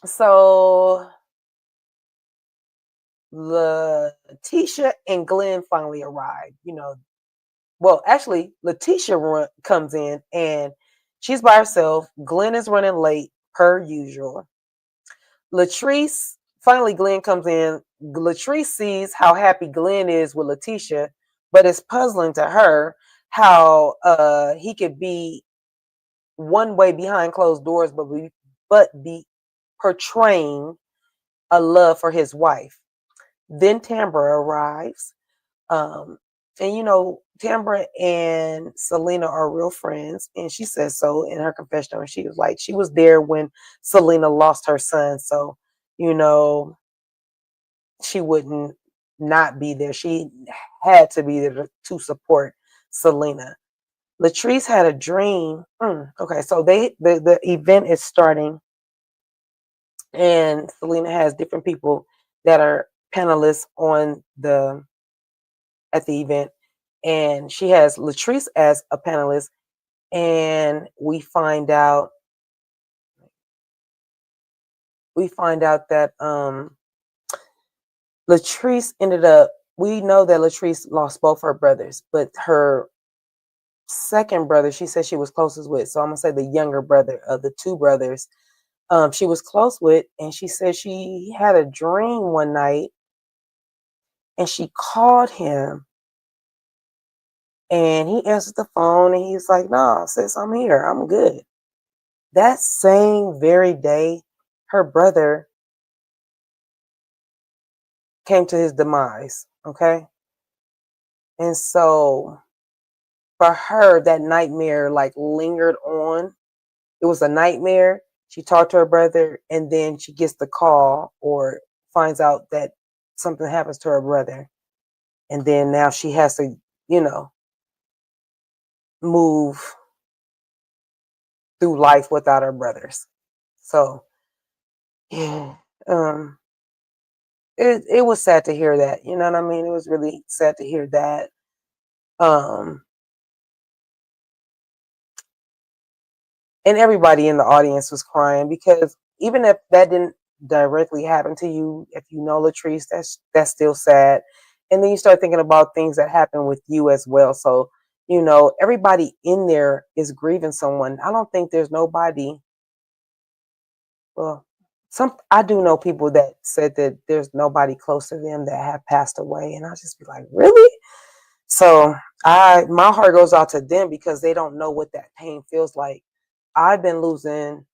So Letitia and Glenn finally arrive. Well, actually, Letitia comes in and she's by herself. Glenn is running late per usual. Latrice, finally, Glenn comes in. Latrice sees how happy Glenn is with Letitia, but it's puzzling to her how he could be one way behind closed doors, but be portraying a love for his wife. Then Tambra arrives. Um, and Tambra and Selena are real friends, and she says so in her confession. And she was like, she was there when Selena lost her son, so she wouldn't not be there. She had to be there to support Selena. Latrice had a dream. Okay, so the event is starting, and Selena has different people that are panelists at the event, and she has Latrice as a panelist, and we find out that Latrice ended up. We know that Latrice lost both her brothers, but her second brother, she said she was closest with. So I'm gonna say the younger brother of the two brothers, she was close with, and she said she had a dream one night, and she called him, and he answered the phone, and he's like, "No, sis, I'm here. I'm good." That same very day, her brother came to his demise. Okay, and so for her, that nightmare like lingered on. It was a nightmare. She talked to her brother, and then she gets the call or finds out that something happens to her brother. And then now she has to, move through life without her brothers. So, yeah, it was sad to hear that. You know what I mean? It was really sad to hear that. And everybody in the audience was crying, because even if that didn't directly happen to you, if you know Latrice, that's still sad. And then you start thinking about things that happen with you as well. So, everybody in there is grieving someone. I don't think there's nobody. Well, I do know people that said that there's nobody close to them that have passed away, and I just be like, really? So my heart goes out to them, because they don't know what that pain feels like. I've been losing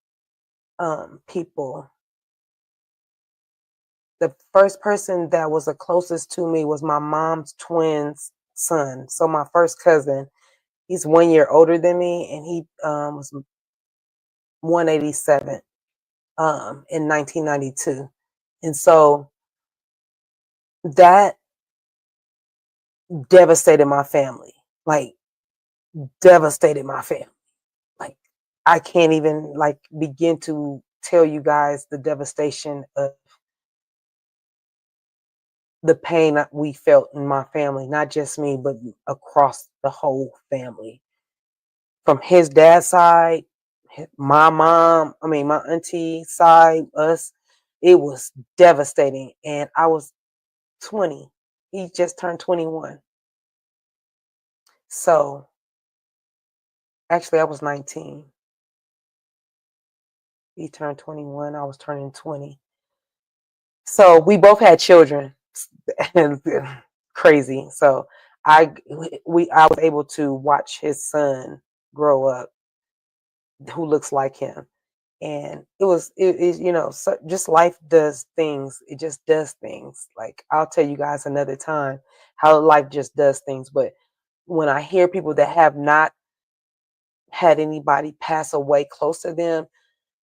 people. The first person that was the closest to me was my mom's twin's son. So my first cousin, he's 1 year older than me, and he was 187 in 1992. And so that devastated my family. Like, devastated my family. Like, I can't even begin to tell you guys the devastation of the pain that we felt in my family, not just me, but across the whole family. From his dad's side, my my auntie side, us, it was devastating. And I was 20. He just turned 21. So actually, I was 19. He turned 21. I was turning 20. So we both had children. And crazy. So I was able to watch his son grow up, who looks like him. And so just life does things. It just does things. Like, I'll tell you guys another time how life just does things. But when I hear people that have not had anybody pass away close to them,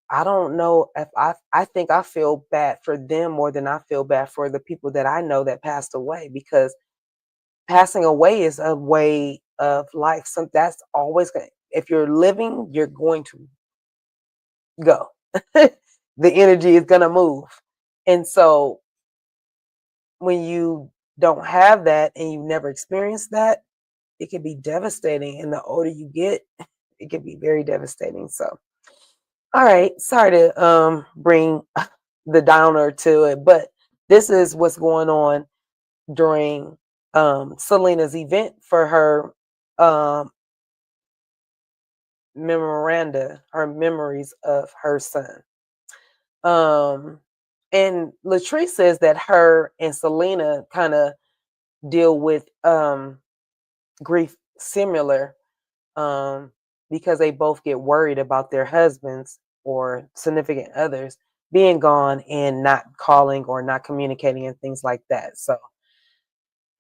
I don't know if I think I feel bad for them more than I feel bad for the people that I know that passed away, because passing away is a way of life. So that's always going. If you're living, you're going to go. The energy is going to move, and so when you don't have that and you never experienced that, it can be devastating. And the older you get, it can be very devastating. So, all right, sorry to bring the downer to it, but this is what's going on during Selena's event for her um, memoranda, her memories of her son. Um, and Latrice says that her and Selena kind of deal with grief similar, um, because they both get worried about their husbands or significant others being gone and not calling or not communicating and things like that. So,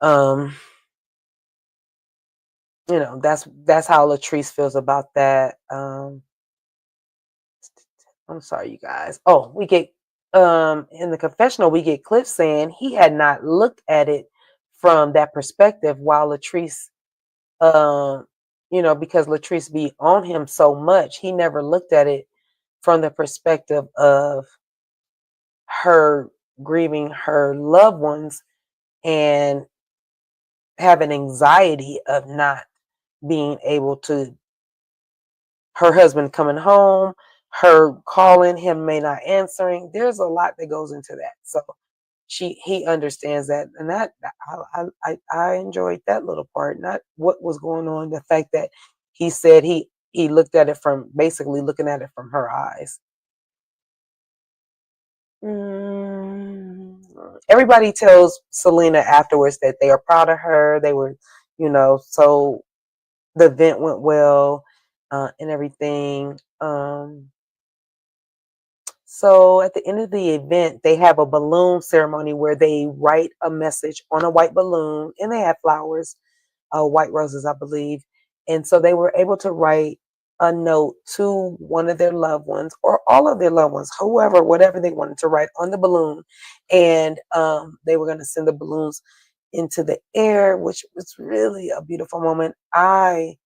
um, that's how Latrice feels about that. I'm sorry, you guys. Oh, we get in the confessional, we get Cliff saying he had not looked at it from that perspective, while Latrice, um, because Latrice be on him so much, he never looked at it from the perspective of her grieving her loved ones and having anxiety of not being able to, her husband coming home, her calling him may not answering. There's a lot that goes into that. So he understands that, and that I enjoyed that little part, not what was going on, the fact that he said he looked at it from, basically looking at it from her eyes. Everybody tells Selena afterwards that they are proud of her. They were, so the event went well, and everything. So at the end of the event, they have a balloon ceremony where they write a message on a white balloon, and they have flowers, white roses, I believe. And so they were able to write a note to one of their loved ones or all of their loved ones, whoever, whatever they wanted to write on the balloon. And they were going to send the balloons into the air, which was really a beautiful moment. I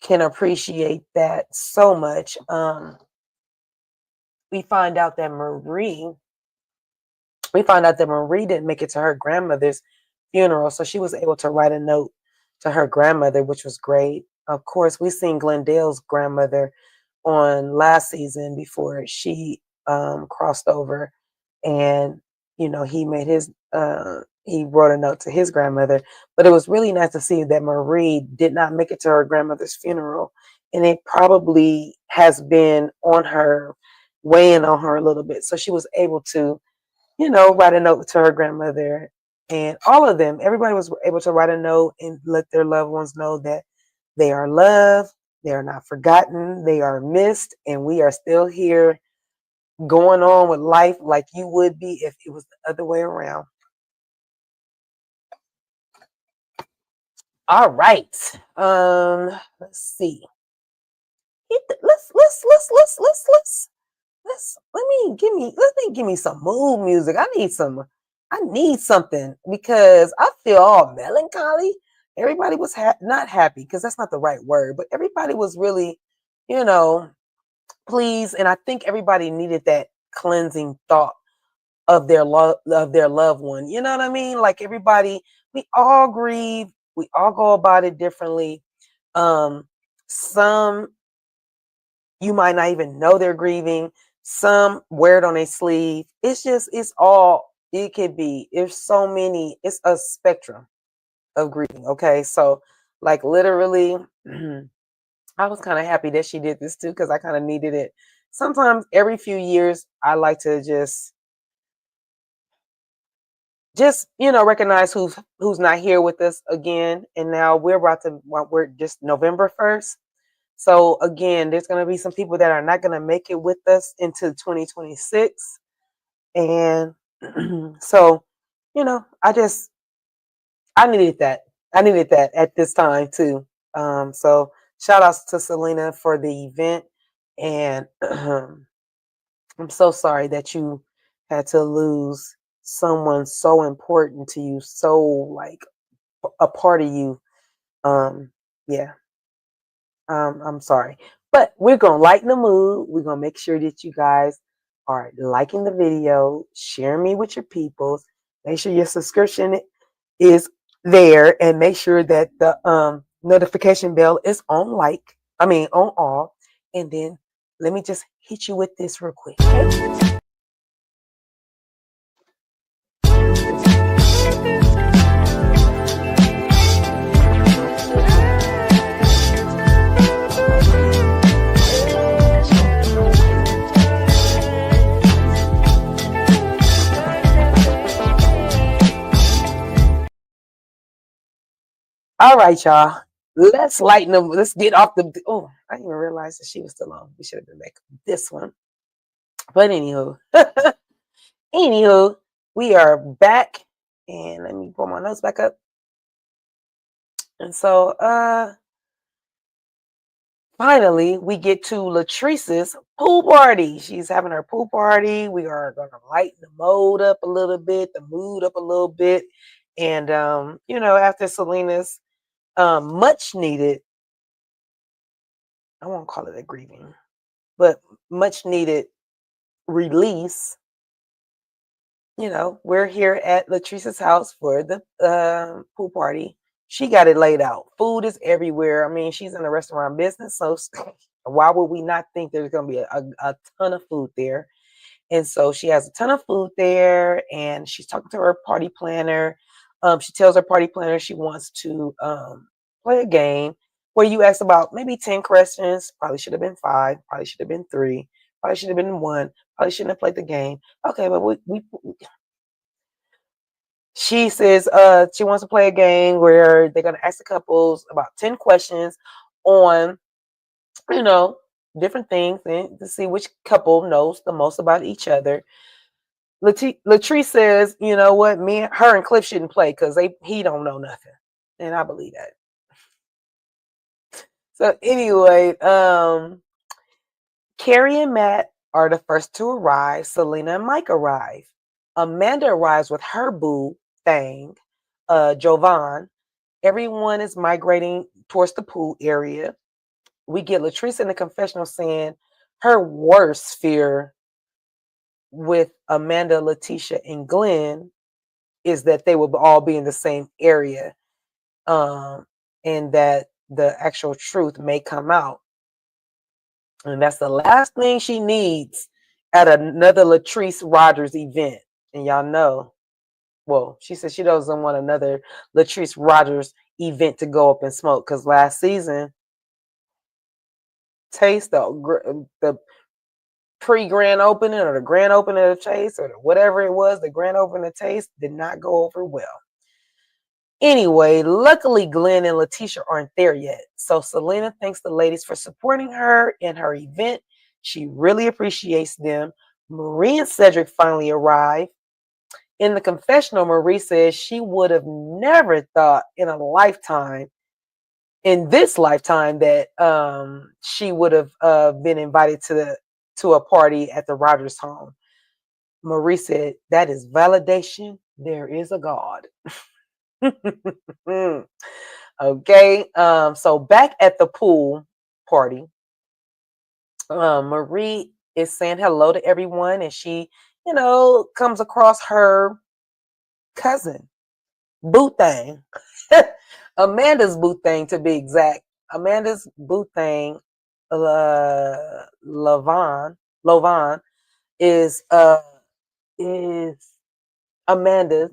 can appreciate that so much. We find out that Marie we found out that Marie didn't make it to her grandmother's funeral, so she was able to write a note to her grandmother, which was great. Of course, we seen Glendale's grandmother on last season before she crossed over, and he made his he wrote a note to his grandmother. But it was really nice to see that Marie did not make it to her grandmother's funeral, and it probably has been on her, weighing on her a little bit, so she was able to write a note to her grandmother. And all of them, everybody was able to write a note and let their loved ones know that they are loved, they are not forgotten, they are missed, and we are still here going on with life like you would be if it was the other way around. All right. Let's see. Let me give me some mood music. I need something because I feel all melancholy. Everybody was not happy, because that's not the right word, but everybody was really, you know, pleased, and I think everybody needed that cleansing thought of their loved one. You know what I mean? Like everybody, we all grieve, we all go about it differently. Some you might not even know they're grieving. Some wear it on their sleeve. It's all, it could be. There's so many, it's a spectrum of grieving. Okay. So, like, literally, I was kind of happy that she did this too, because I kind of needed it. Sometimes every few years, I like to just recognize who's not here with us again. And now we're just November 1st. So again, there's going to be some people that are not going to make it with us into 2026. And so, I needed that. I needed that at this time too. So shout outs to Selena for the event. And I'm so sorry that you had to lose someone so important to you, so like a part of you. Yeah. I'm sorry, but we're gonna lighten the mood. We're gonna make sure that you guys are liking the video, sharing me with your peoples. Make sure your subscription is there, and make sure that the notification bell is on. On all. And then let me just hit you with this real quick. Okay? All right, y'all. Let's lighten them. Let's get off the. Oh, I didn't even realize that she was still on. We should have been back this one. But anywho, anywho, we are back, and let me pull my notes back up. And so, finally, we get to Latrice's pool party. She's having her pool party. We are going to lighten the mode up a little bit, the mood up a little bit, and after Selena's much needed, I won't call it a grieving, but much needed release. We're here at Latrice's house for the pool party. She got it laid out. Food is everywhere. I mean, she's in the restaurant business, so why would we not think there's going to be a ton of food there? And so she has a ton of food there, and she's talking to her party planner. She tells her party planner she wants to play a game where you ask about maybe 10 questions. Probably should have been 5. Probably should have been 3. Probably should have been 1. Probably shouldn't have played the game. Okay, but she says she wants to play a game where they're going to ask the couples about 10 questions on, different things, and to see which couple knows the most about each other. Latrice says, you know what, her and Cliff shouldn't play because he don't know nothing. And I believe that. So anyway, Carrie and Matt are the first to arrive. Selena and Mike arrive. Amanda arrives with her boo thing, Jovan. Everyone is migrating towards the pool area. We get Latrice in the confessional saying her worst fear with Amanda, Letitia, and Glenn is that they will all be in the same area, and that the actual truth may come out. And that's the last thing she needs at another Latrice Rogers event. And y'all know, well, she said she doesn't want another Latrice Rogers event to go up in smoke because last season, Taste, the pre-grand opening or the grand opening of Taste or whatever it was, the grand opening of Taste did not go over well. Anyway, luckily Glenn and Letitia aren't there yet. So Selena thanks the ladies for supporting her in her event. She really appreciates them. Marie and Cedric finally arrive. In the confessional, Marie says she would have never thought in this lifetime, that she would have been invited to a party at the Rogers home. Marie said, that is validation. There is a God. Okay. So back at the pool party, Marie is saying hello to everyone, and she, comes across her cousin, boo thing. Amanda's boo thing, to be exact. Amanda's boo thing, Lovan is Amanda's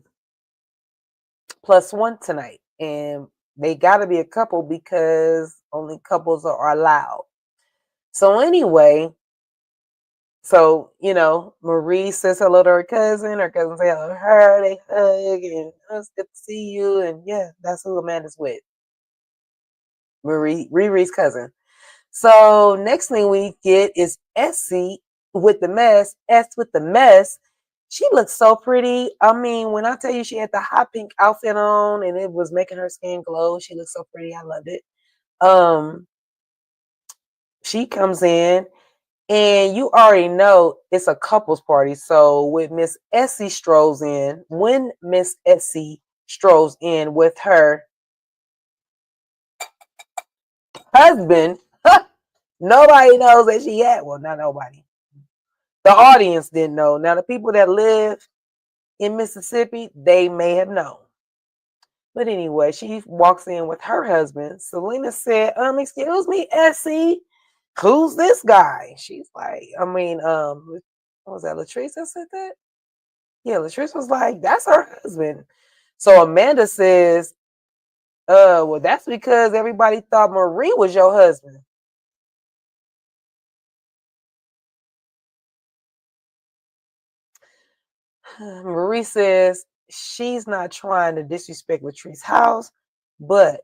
+1 tonight, and they got to be a couple because only couples are allowed. So anyway, Marie says hello to her cousin. Her cousin says hello to her. They hug, and it's good to see you. And yeah, that's who Amanda's with. Riri's cousin. So next thing we get is Essie with the mess. With the mess. She looks so pretty. I mean, when I tell you she had the hot pink outfit on and it was making her skin glow, she looked so pretty. I loved it. She comes in, and you already know it's a couples party. So when Miss Essie strolls in, strolls in with her husband. Nobody knows that she had. Well, not nobody. The audience didn't know. Now, the people that live in Mississippi, they may have known. But anyway, she walks in with her husband. Selena said, excuse me, Essie, who's this guy? She's like, what was that, Latrice that said that? Yeah, Latrice was like, that's her husband. So Amanda says, well, that's because everybody thought Marie was your husband. Marie says she's not trying to disrespect Latrice's house, but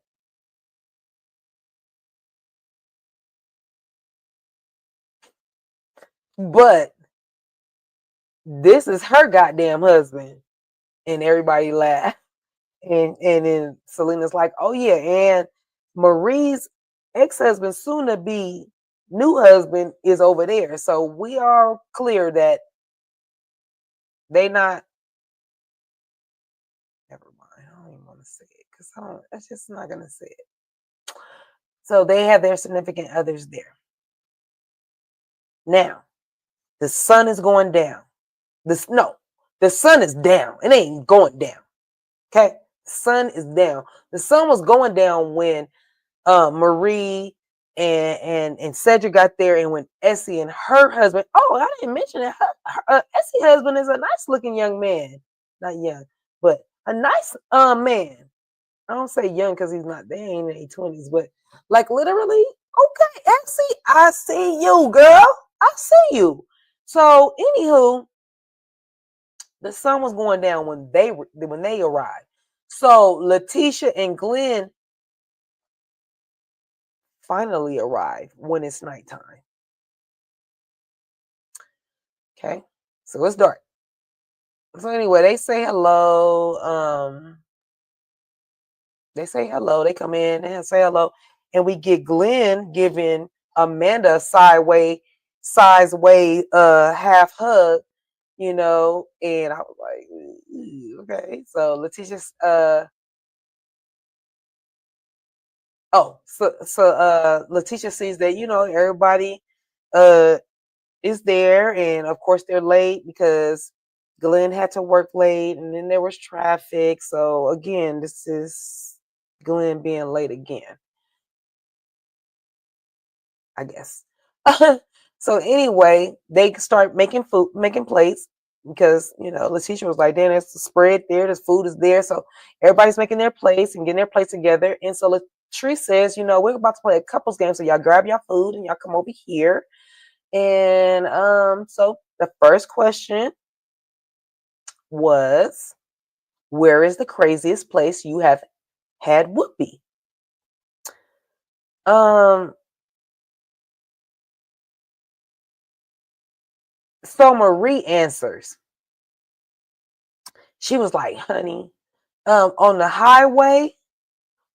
this is her goddamn husband. And everybody laughed. And then Selena's like, oh yeah, and Marie's ex-husband, soon to be new husband, is over there. So we are clear that they not. Never mind. I don't even want to say it because I'm just not gonna say it. So they have their significant others there. Now, the sun is going down. The sun is down. It ain't going down. Okay, the sun is down. The sun was going down when Marie and Cedric got there, and when Essie and her husband. Oh, I didn't mention that Essie's husband is a nice looking young man. Not young, but a nice man. I don't say young because he's not. They ain't in their 20s, but like literally. Okay, Essie, I see you, girl. I see you. So, anywho, the sun was going down when they arrived. So Letitia and Glenn finally arrive when it's nighttime. Okay, so it's dark. So anyway, they say hello. They say hello. They come in and say hello, and we get Glenn giving Amanda a sideways half hug, and I was like, okay. So Letitia's Letitia sees that everybody is there, and of course they're late because Glenn had to work late, and then there was traffic. So again, this is Glenn being late again, I guess. So anyway, they start making plates because Letitia was like, "Then there's the spread there, there's food is there." So everybody's making their plates and getting their plates together. And so Latrice says, "We're about to play a couples game, so y'all grab your food and y'all come over here." And so the first question was, where is the craziest place you have had whoopee? So Marie answers. She was like, honey, on the highway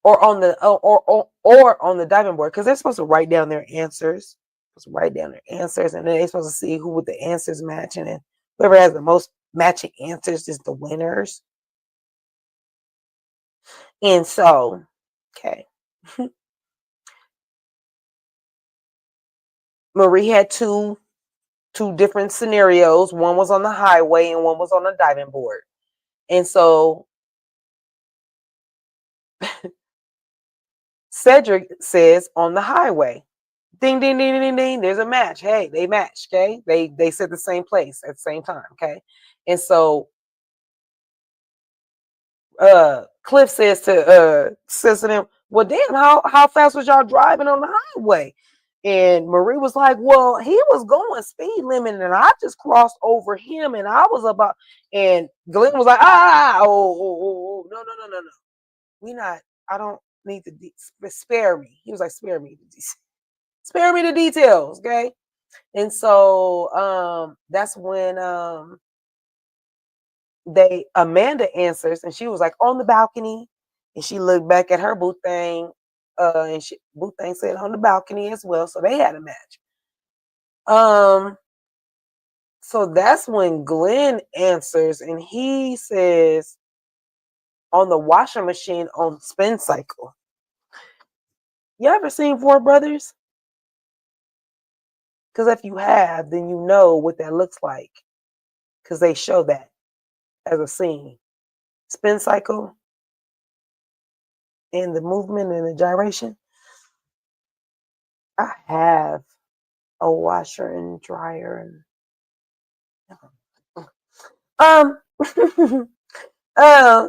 or on the or on the diving board, because they're supposed to write down their answers. And then they're supposed to see who with the answers matching, and whoever has the most matching answers is the winners. And so, okay. Marie had two different scenarios. One was on the highway and one was on the diving board. And so Cedric says on the highway. Ding, ding, ding, ding, ding. There's a match. Hey, they matched. Okay. They said the same place at the same time. Okay. And so Cliff says to them, well, damn, how fast was y'all driving on the highway? And Marie was like, well, he was going speed limit and I just crossed over him and I was about, and Glenn was like, no. I don't need to spare me. He was like, spare me the details. Okay. And so that's when Amanda answers, and she was like on the balcony, and she looked back at her boo thing, and boo thing said on the balcony as well. So they had a match. So that's when Glenn answers, and he says on the washing machine on spin cycle. You ever seen Four Brothers? Because if you have, then you know what that looks like. Because they show that as a scene. Spin cycle and the movement and the gyration. I have a washer and dryer and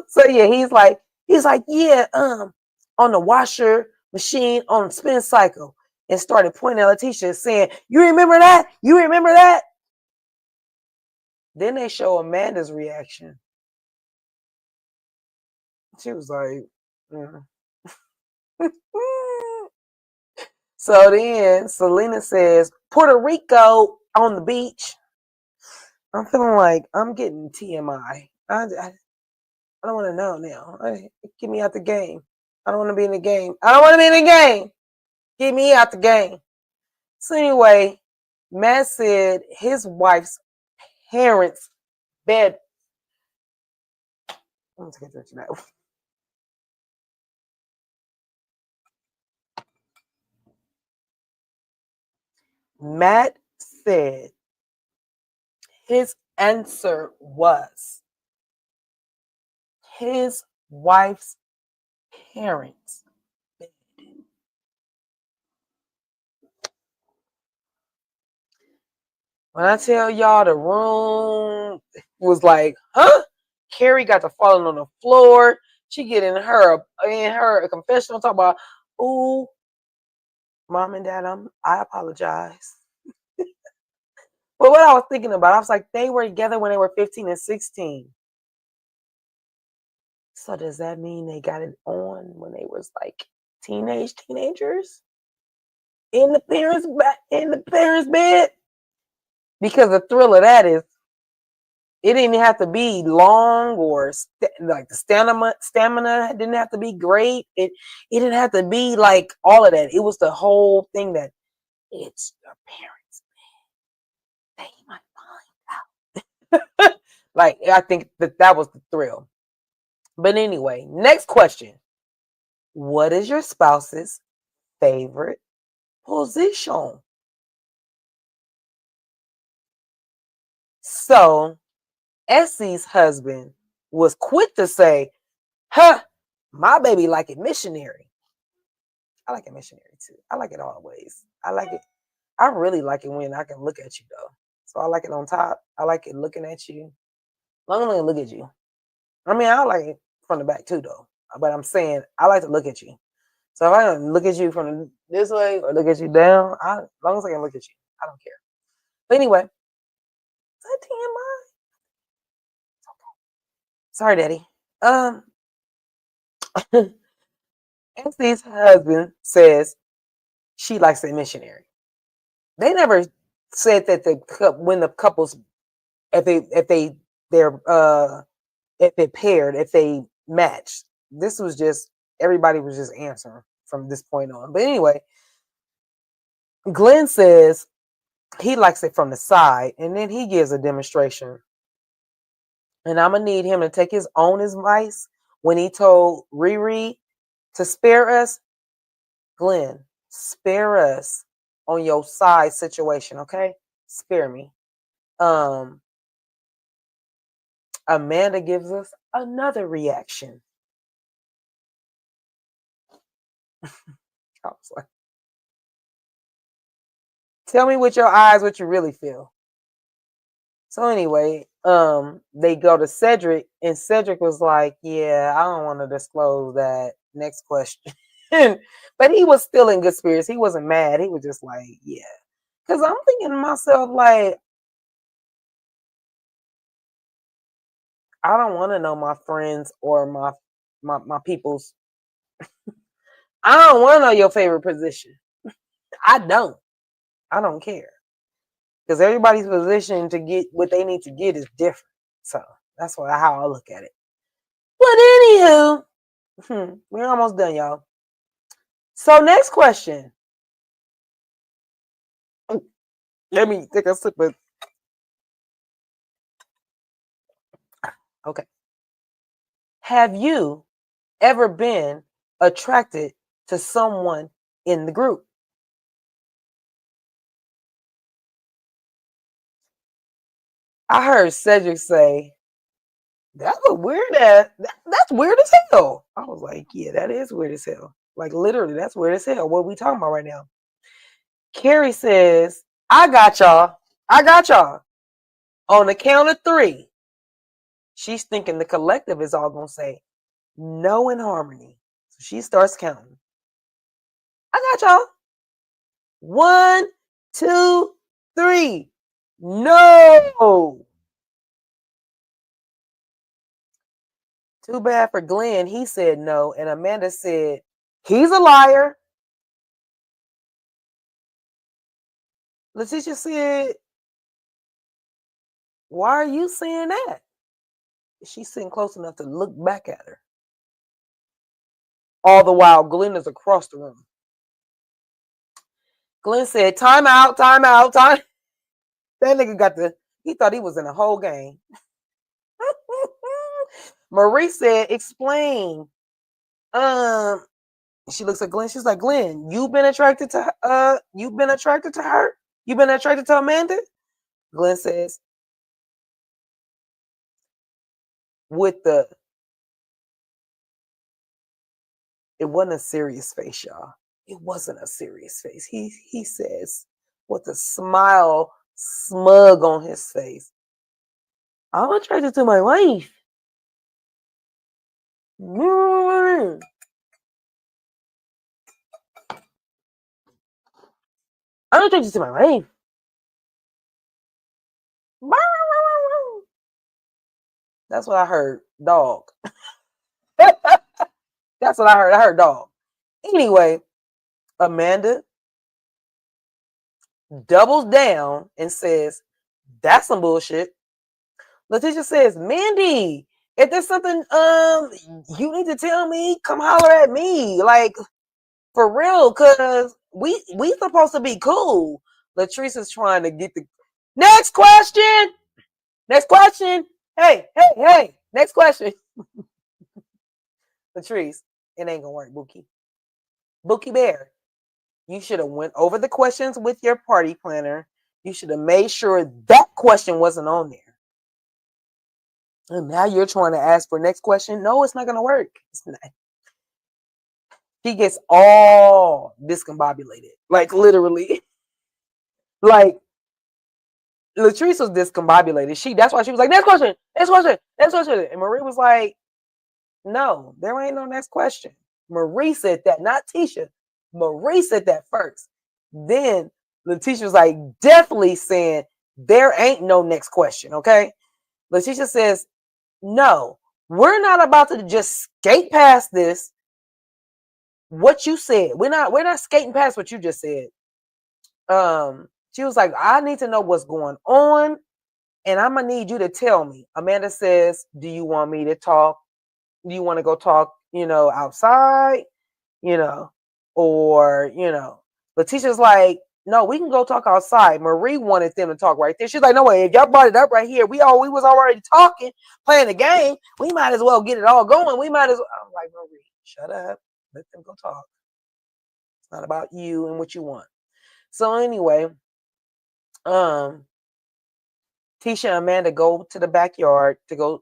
so yeah, he's like, yeah, on the washer machine on the spin cycle, and started pointing at Letitia saying, you remember that? You remember that? Then they show Amanda's reaction. She was like, So then Selena says, Puerto Rico on the beach. I'm feeling like I'm getting TMI. I don't want to know now. Get me out the game. I don't want to be in the game. I don't want to be in the game. Get me out the game. So anyway, Matt said his wife's parents' bed. I'm take a drink of that. Matt said his answer was his wife's parents' bed. When I tell y'all the room was like, huh? Carrie got to falling on the floor. She get in her confessional talk about, ooh, mom and dad, I apologize. But what I was thinking about, I was like, they were together when they were 15 and 16. So does that mean they got it on when they was like teenagers in the parents' bed? Because the thrill of that is it didn't have to be long or like the stamina didn't have to be great. It didn't have to be like all of that. It was the whole thing that it's your parents' bed. They might find out. Like I think that was the thrill. But anyway, next question. What is your spouse's favorite position? So Essie's husband was quick to say, huh, my baby like it missionary. I like it missionary too. I like it always. I like it. I really like it when I can look at you though. So I like it on top. I like it looking at you. Long as I can look at you. I mean, I like it from the back too though. But I'm saying I like to look at you. So if I don't look at you from this way or look at you down, as long as I can look at you, I don't care. But anyway, is that TMI? Sorry, Daddy. Essie's husband says she likes a missionary. They never said that when the couples if they paired, if they matched. This was just everybody was just answering from this point on. But anyway, Glenn says he likes it from the side, and then he gives a demonstration. And I'm gonna need him to take his own advice when he told Riri to spare us. Glenn, spare us on your side situation, okay? Spare me. Amanda gives us another reaction. I was like, tell me with your eyes what you really feel. So anyway, they go to Cedric, and Cedric was like, yeah, I don't want to disclose that. Next question. But he was still in good spirits. He wasn't mad. He was just like, yeah. Because I'm thinking to myself, like, I don't want to know my friends or my people's. I don't want to know your favorite position. I don't. I don't care. Because everybody's position to get what they need to get is different. So that's how I look at it. But anywho, we're almost done, y'all. So next question. Let me take a sip of. Okay. Have you ever been attracted to someone in the group? I heard Cedric say, that's a weird ass, that's weird as hell. I was like, yeah, that is weird as hell. Like literally, that's weird as hell. What are we talking about right now? Carrie says, I got y'all. I got y'all. On the count of 3, she's thinking the collective is all gonna say no in harmony. So she starts counting. I got y'all. 1, 2, 3. No. Too bad for Glenn. He said no. And Amanda said, he's a liar. Letitia said, why are you saying that? She's sitting close enough to look back at her. All the while, Glenn is across the room. Glenn said, time out, time out, time. That nigga he thought he was in a whole game. Marie said, explain. She looks at Glenn. She's like, Glenn, you've been attracted to her? You've been attracted to her? You've been attracted to Amanda? Glenn says, it wasn't a serious face, y'all. It wasn't a serious face. He says, with a smile smug on his face, I'm attracted to my wife. I'm attracted to my wife. That's what I heard, dog. That's what I heard. I heard dog. Anyway, Amanda doubles down and says, that's some bullshit. Letitia says, Mandy, if there's something you need to tell me, come holler at me. Like, for real, cause we supposed to be cool. Latrice is trying to get the next question. Next question. Hey, next question. Latrice, it ain't gonna work, Bookie. Bookie Bear, you should have went over the questions with your party planner. You should have made sure that question wasn't on there. And now you're trying to ask for next question. No, it's not gonna work. It's not. He gets all discombobulated, like literally. Like Latrice was discombobulated. That's why she was like, next question, next question, next question. And Marie was like, no, there ain't no next question. Marie said that, not Tisha. Marie said that first. Then Letitia was like, definitely saying there ain't no next question. Okay. Letitia says, no, we're not about to just skate past this. What you said, we're not skating past what you just said. She was like, I need to know what's going on, and I'm gonna need you to tell me. Amanda says, do you want me to talk? Do you want to go talk, outside, or, Letitia's like, no, we can go talk outside. Marie wanted them to talk right there. She's like, no way, if y'all brought it up right here, we was already talking, playing the game. We might as well get it all going. We might as well. I'm like, Marie, shut up. Let them go talk. It's not about you and what you want. So anyway, Tisha and Amanda go to the backyard to go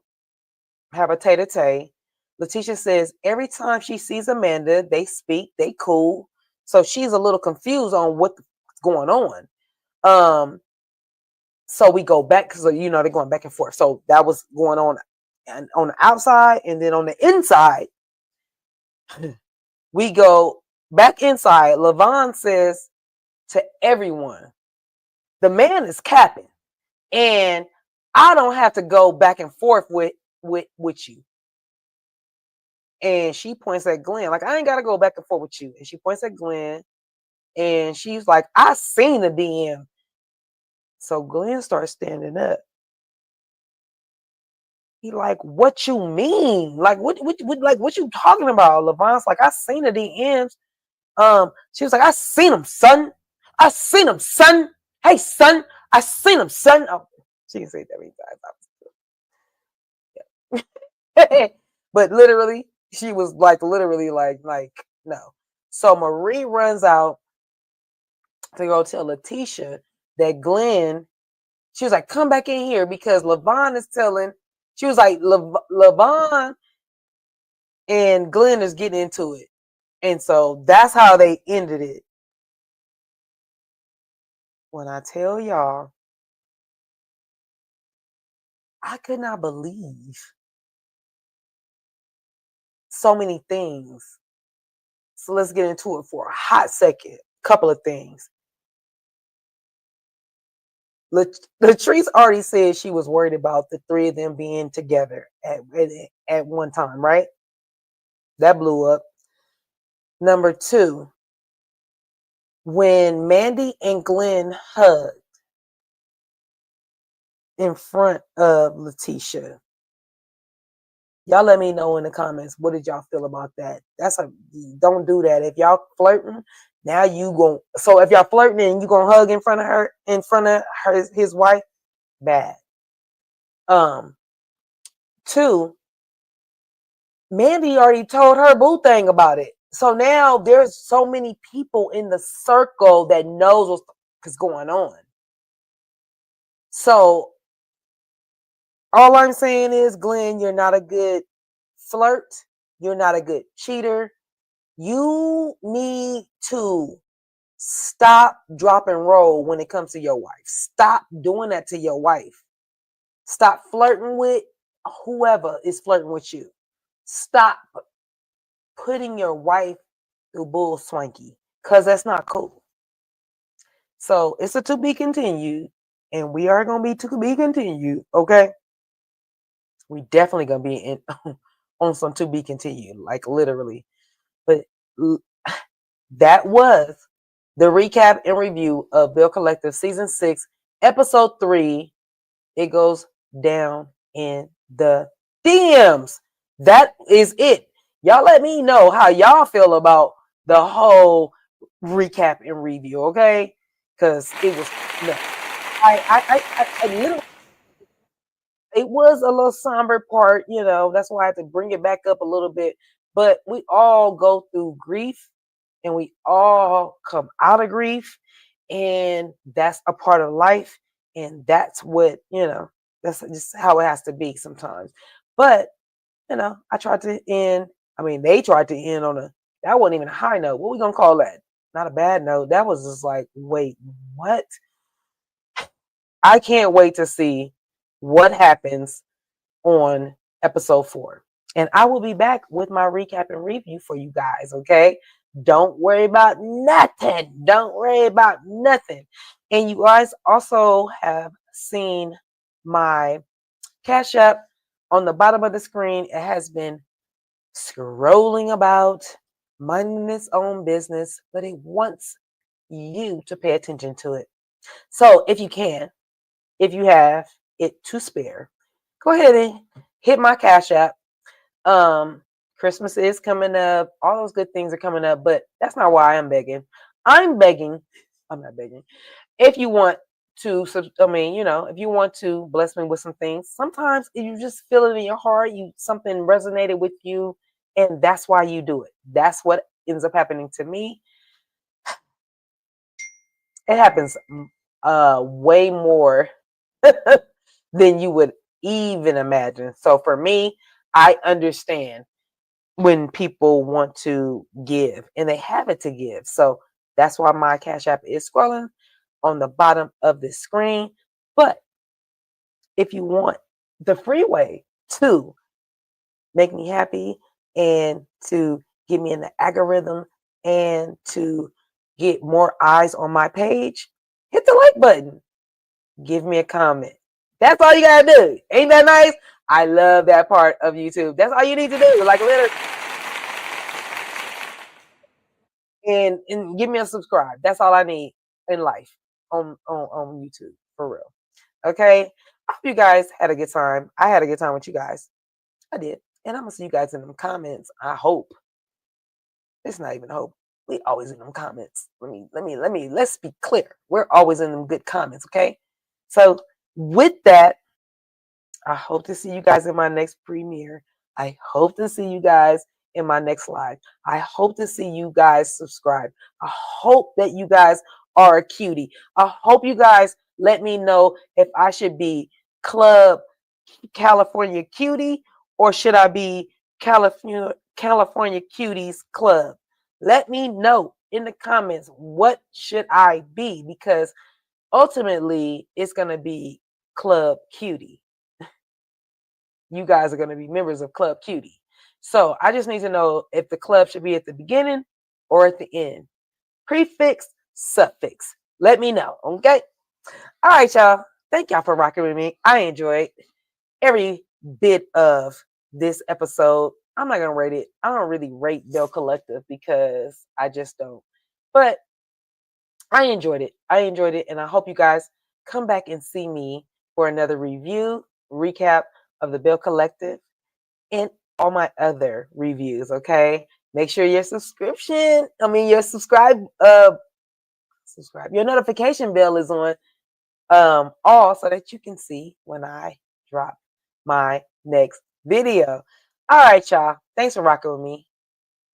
have a tete-a-tete. Letitia says every time she sees Amanda, they speak, they cool. So she's a little confused on what's going on. So we go back because they're going back and forth. So that was going on the outside, and then on the inside, we go back inside. Lavon says to everyone, the man is capping, and I don't have to go back and forth with you. And she points at Glenn, like, I ain't got to go back and forth with you. And she points at Glenn, and she's like, I seen the DM. So Glenn starts standing up. He like, what you mean? Like, what you talking about? Lavon's like, I seen the DMs. She was like, I seen them, son. I seen them, son. Hey, son, I seen them, son. Oh, she can say that many times. Yeah. But literally, she was like literally like no. So Marie runs out to go tell Letitia that Glenn, she was like, come back in here because Levon is telling, she was like, Levon and Glenn is getting into it. And so that's how they ended it. When I tell y'all, I could not believe so many things. So let's get into it for a hot second. Couple of things. Latrice already said she was worried about the three of them being together at one time, right? That blew up. Number two, when Mandy and Glenn hugged in front of Letitia, y'all let me know in the comments, what did y'all feel about that? Don't do that. If y'all flirting, now you gon' so if y'all flirting and you gonna hug in front of her, his wife, bad. Two, Mandy already told her boo thing about it. So now there's so many people in the circle that knows what's going on. So all I'm saying is, Glenn, you're not a good flirt. You're not a good cheater. You need to stop, drop, and roll when it comes to your wife. Stop doing that to your wife. Stop flirting with whoever is flirting with you. Stop putting your wife through bull swanky, because that's not cool. So it's a to be continued, and we are going to be to be continued, okay? We definitely going to be in on some to be continued, like literally. But that was the recap and review of Belle Collective Season 6, Episode 3. It goes down in the DMs. That is it. Y'all let me know how y'all feel about the whole recap and review, okay? Because it was no, I literally, it was a little somber part, you know. That's why I had to bring it back up a little bit. But we all go through grief, and we all come out of grief, and that's a part of life, and that's what, you know, that's just how it has to be sometimes. But you know, I tried to end, I mean, they tried to end on that wasn't even a high note. What we gonna call that? Not a bad note. That was just like, wait, what? I can't wait to see what happens on episode 4. And I will be back with my recap and review for you guys, okay? Don't worry about nothing. Don't worry about nothing. And you guys also have seen my Cash App on the bottom of the screen. It has been scrolling about, minding its own business, but it wants you to pay attention to it. So if you can, if you have it to spare, go ahead and hit my Cash App. Christmas is coming up. All those good things are coming up, but that's not why I'm begging. I'm not begging. If you want to, I mean, you know, if you want to bless me with some things, sometimes you just feel it in your heart, something resonated with you, and that's why you do it. That's what ends up happening to me. It happens way more than you would even imagine. So for me, I understand when people want to give and they have it to give. So that's why my Cash App is scrolling on the bottom of the screen. But if you want the free way to make me happy and to get me in the algorithm and to get more eyes on my page, hit the like button. Give me a comment. That's all you gotta do. Ain't that nice? I love that part of YouTube. That's all you need to do. Like literally. And give me a subscribe. That's all I need in life on YouTube, for real. Okay. I hope you guys had a good time. I had a good time with you guys. I did. And I'm gonna see you guys in them comments. I hope. It's not even hope. We always in them comments. Let's be clear. We're always in them good comments, okay? So with that, I hope to see you guys in my next premiere I hope to see you guys in my next live. I hope to see you guys subscribe. I hope that you guys are a cutie. I hope you guys let me know if I should be Club California Cutie or should I be California Cuties Club. Let me know in the comments what should I be, because ultimately it's going to be Club Cutie. You guys are going to be members of Club Cutie. So I just need to know if the club should be at the beginning or at the end. Prefix, suffix. Let me know, okay? All right, y'all. Thank y'all for rocking with me. I enjoyed every bit of this episode. I'm not going to rate it. I don't really rate Belle Collective because I just don't. But I enjoyed it. And I hope you guys come back and see me for another review, recap of the Belle Collective and all my other reviews, okay? Make sure your your notification bell is on all so that you can see when I drop my next video. All right, y'all. Thanks for rocking with me.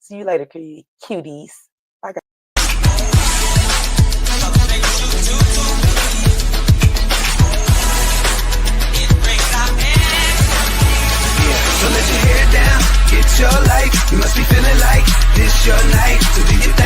See you later, cuties. Bye, guys. So let your hair down, get your life. You must be feeling like this your night. So do your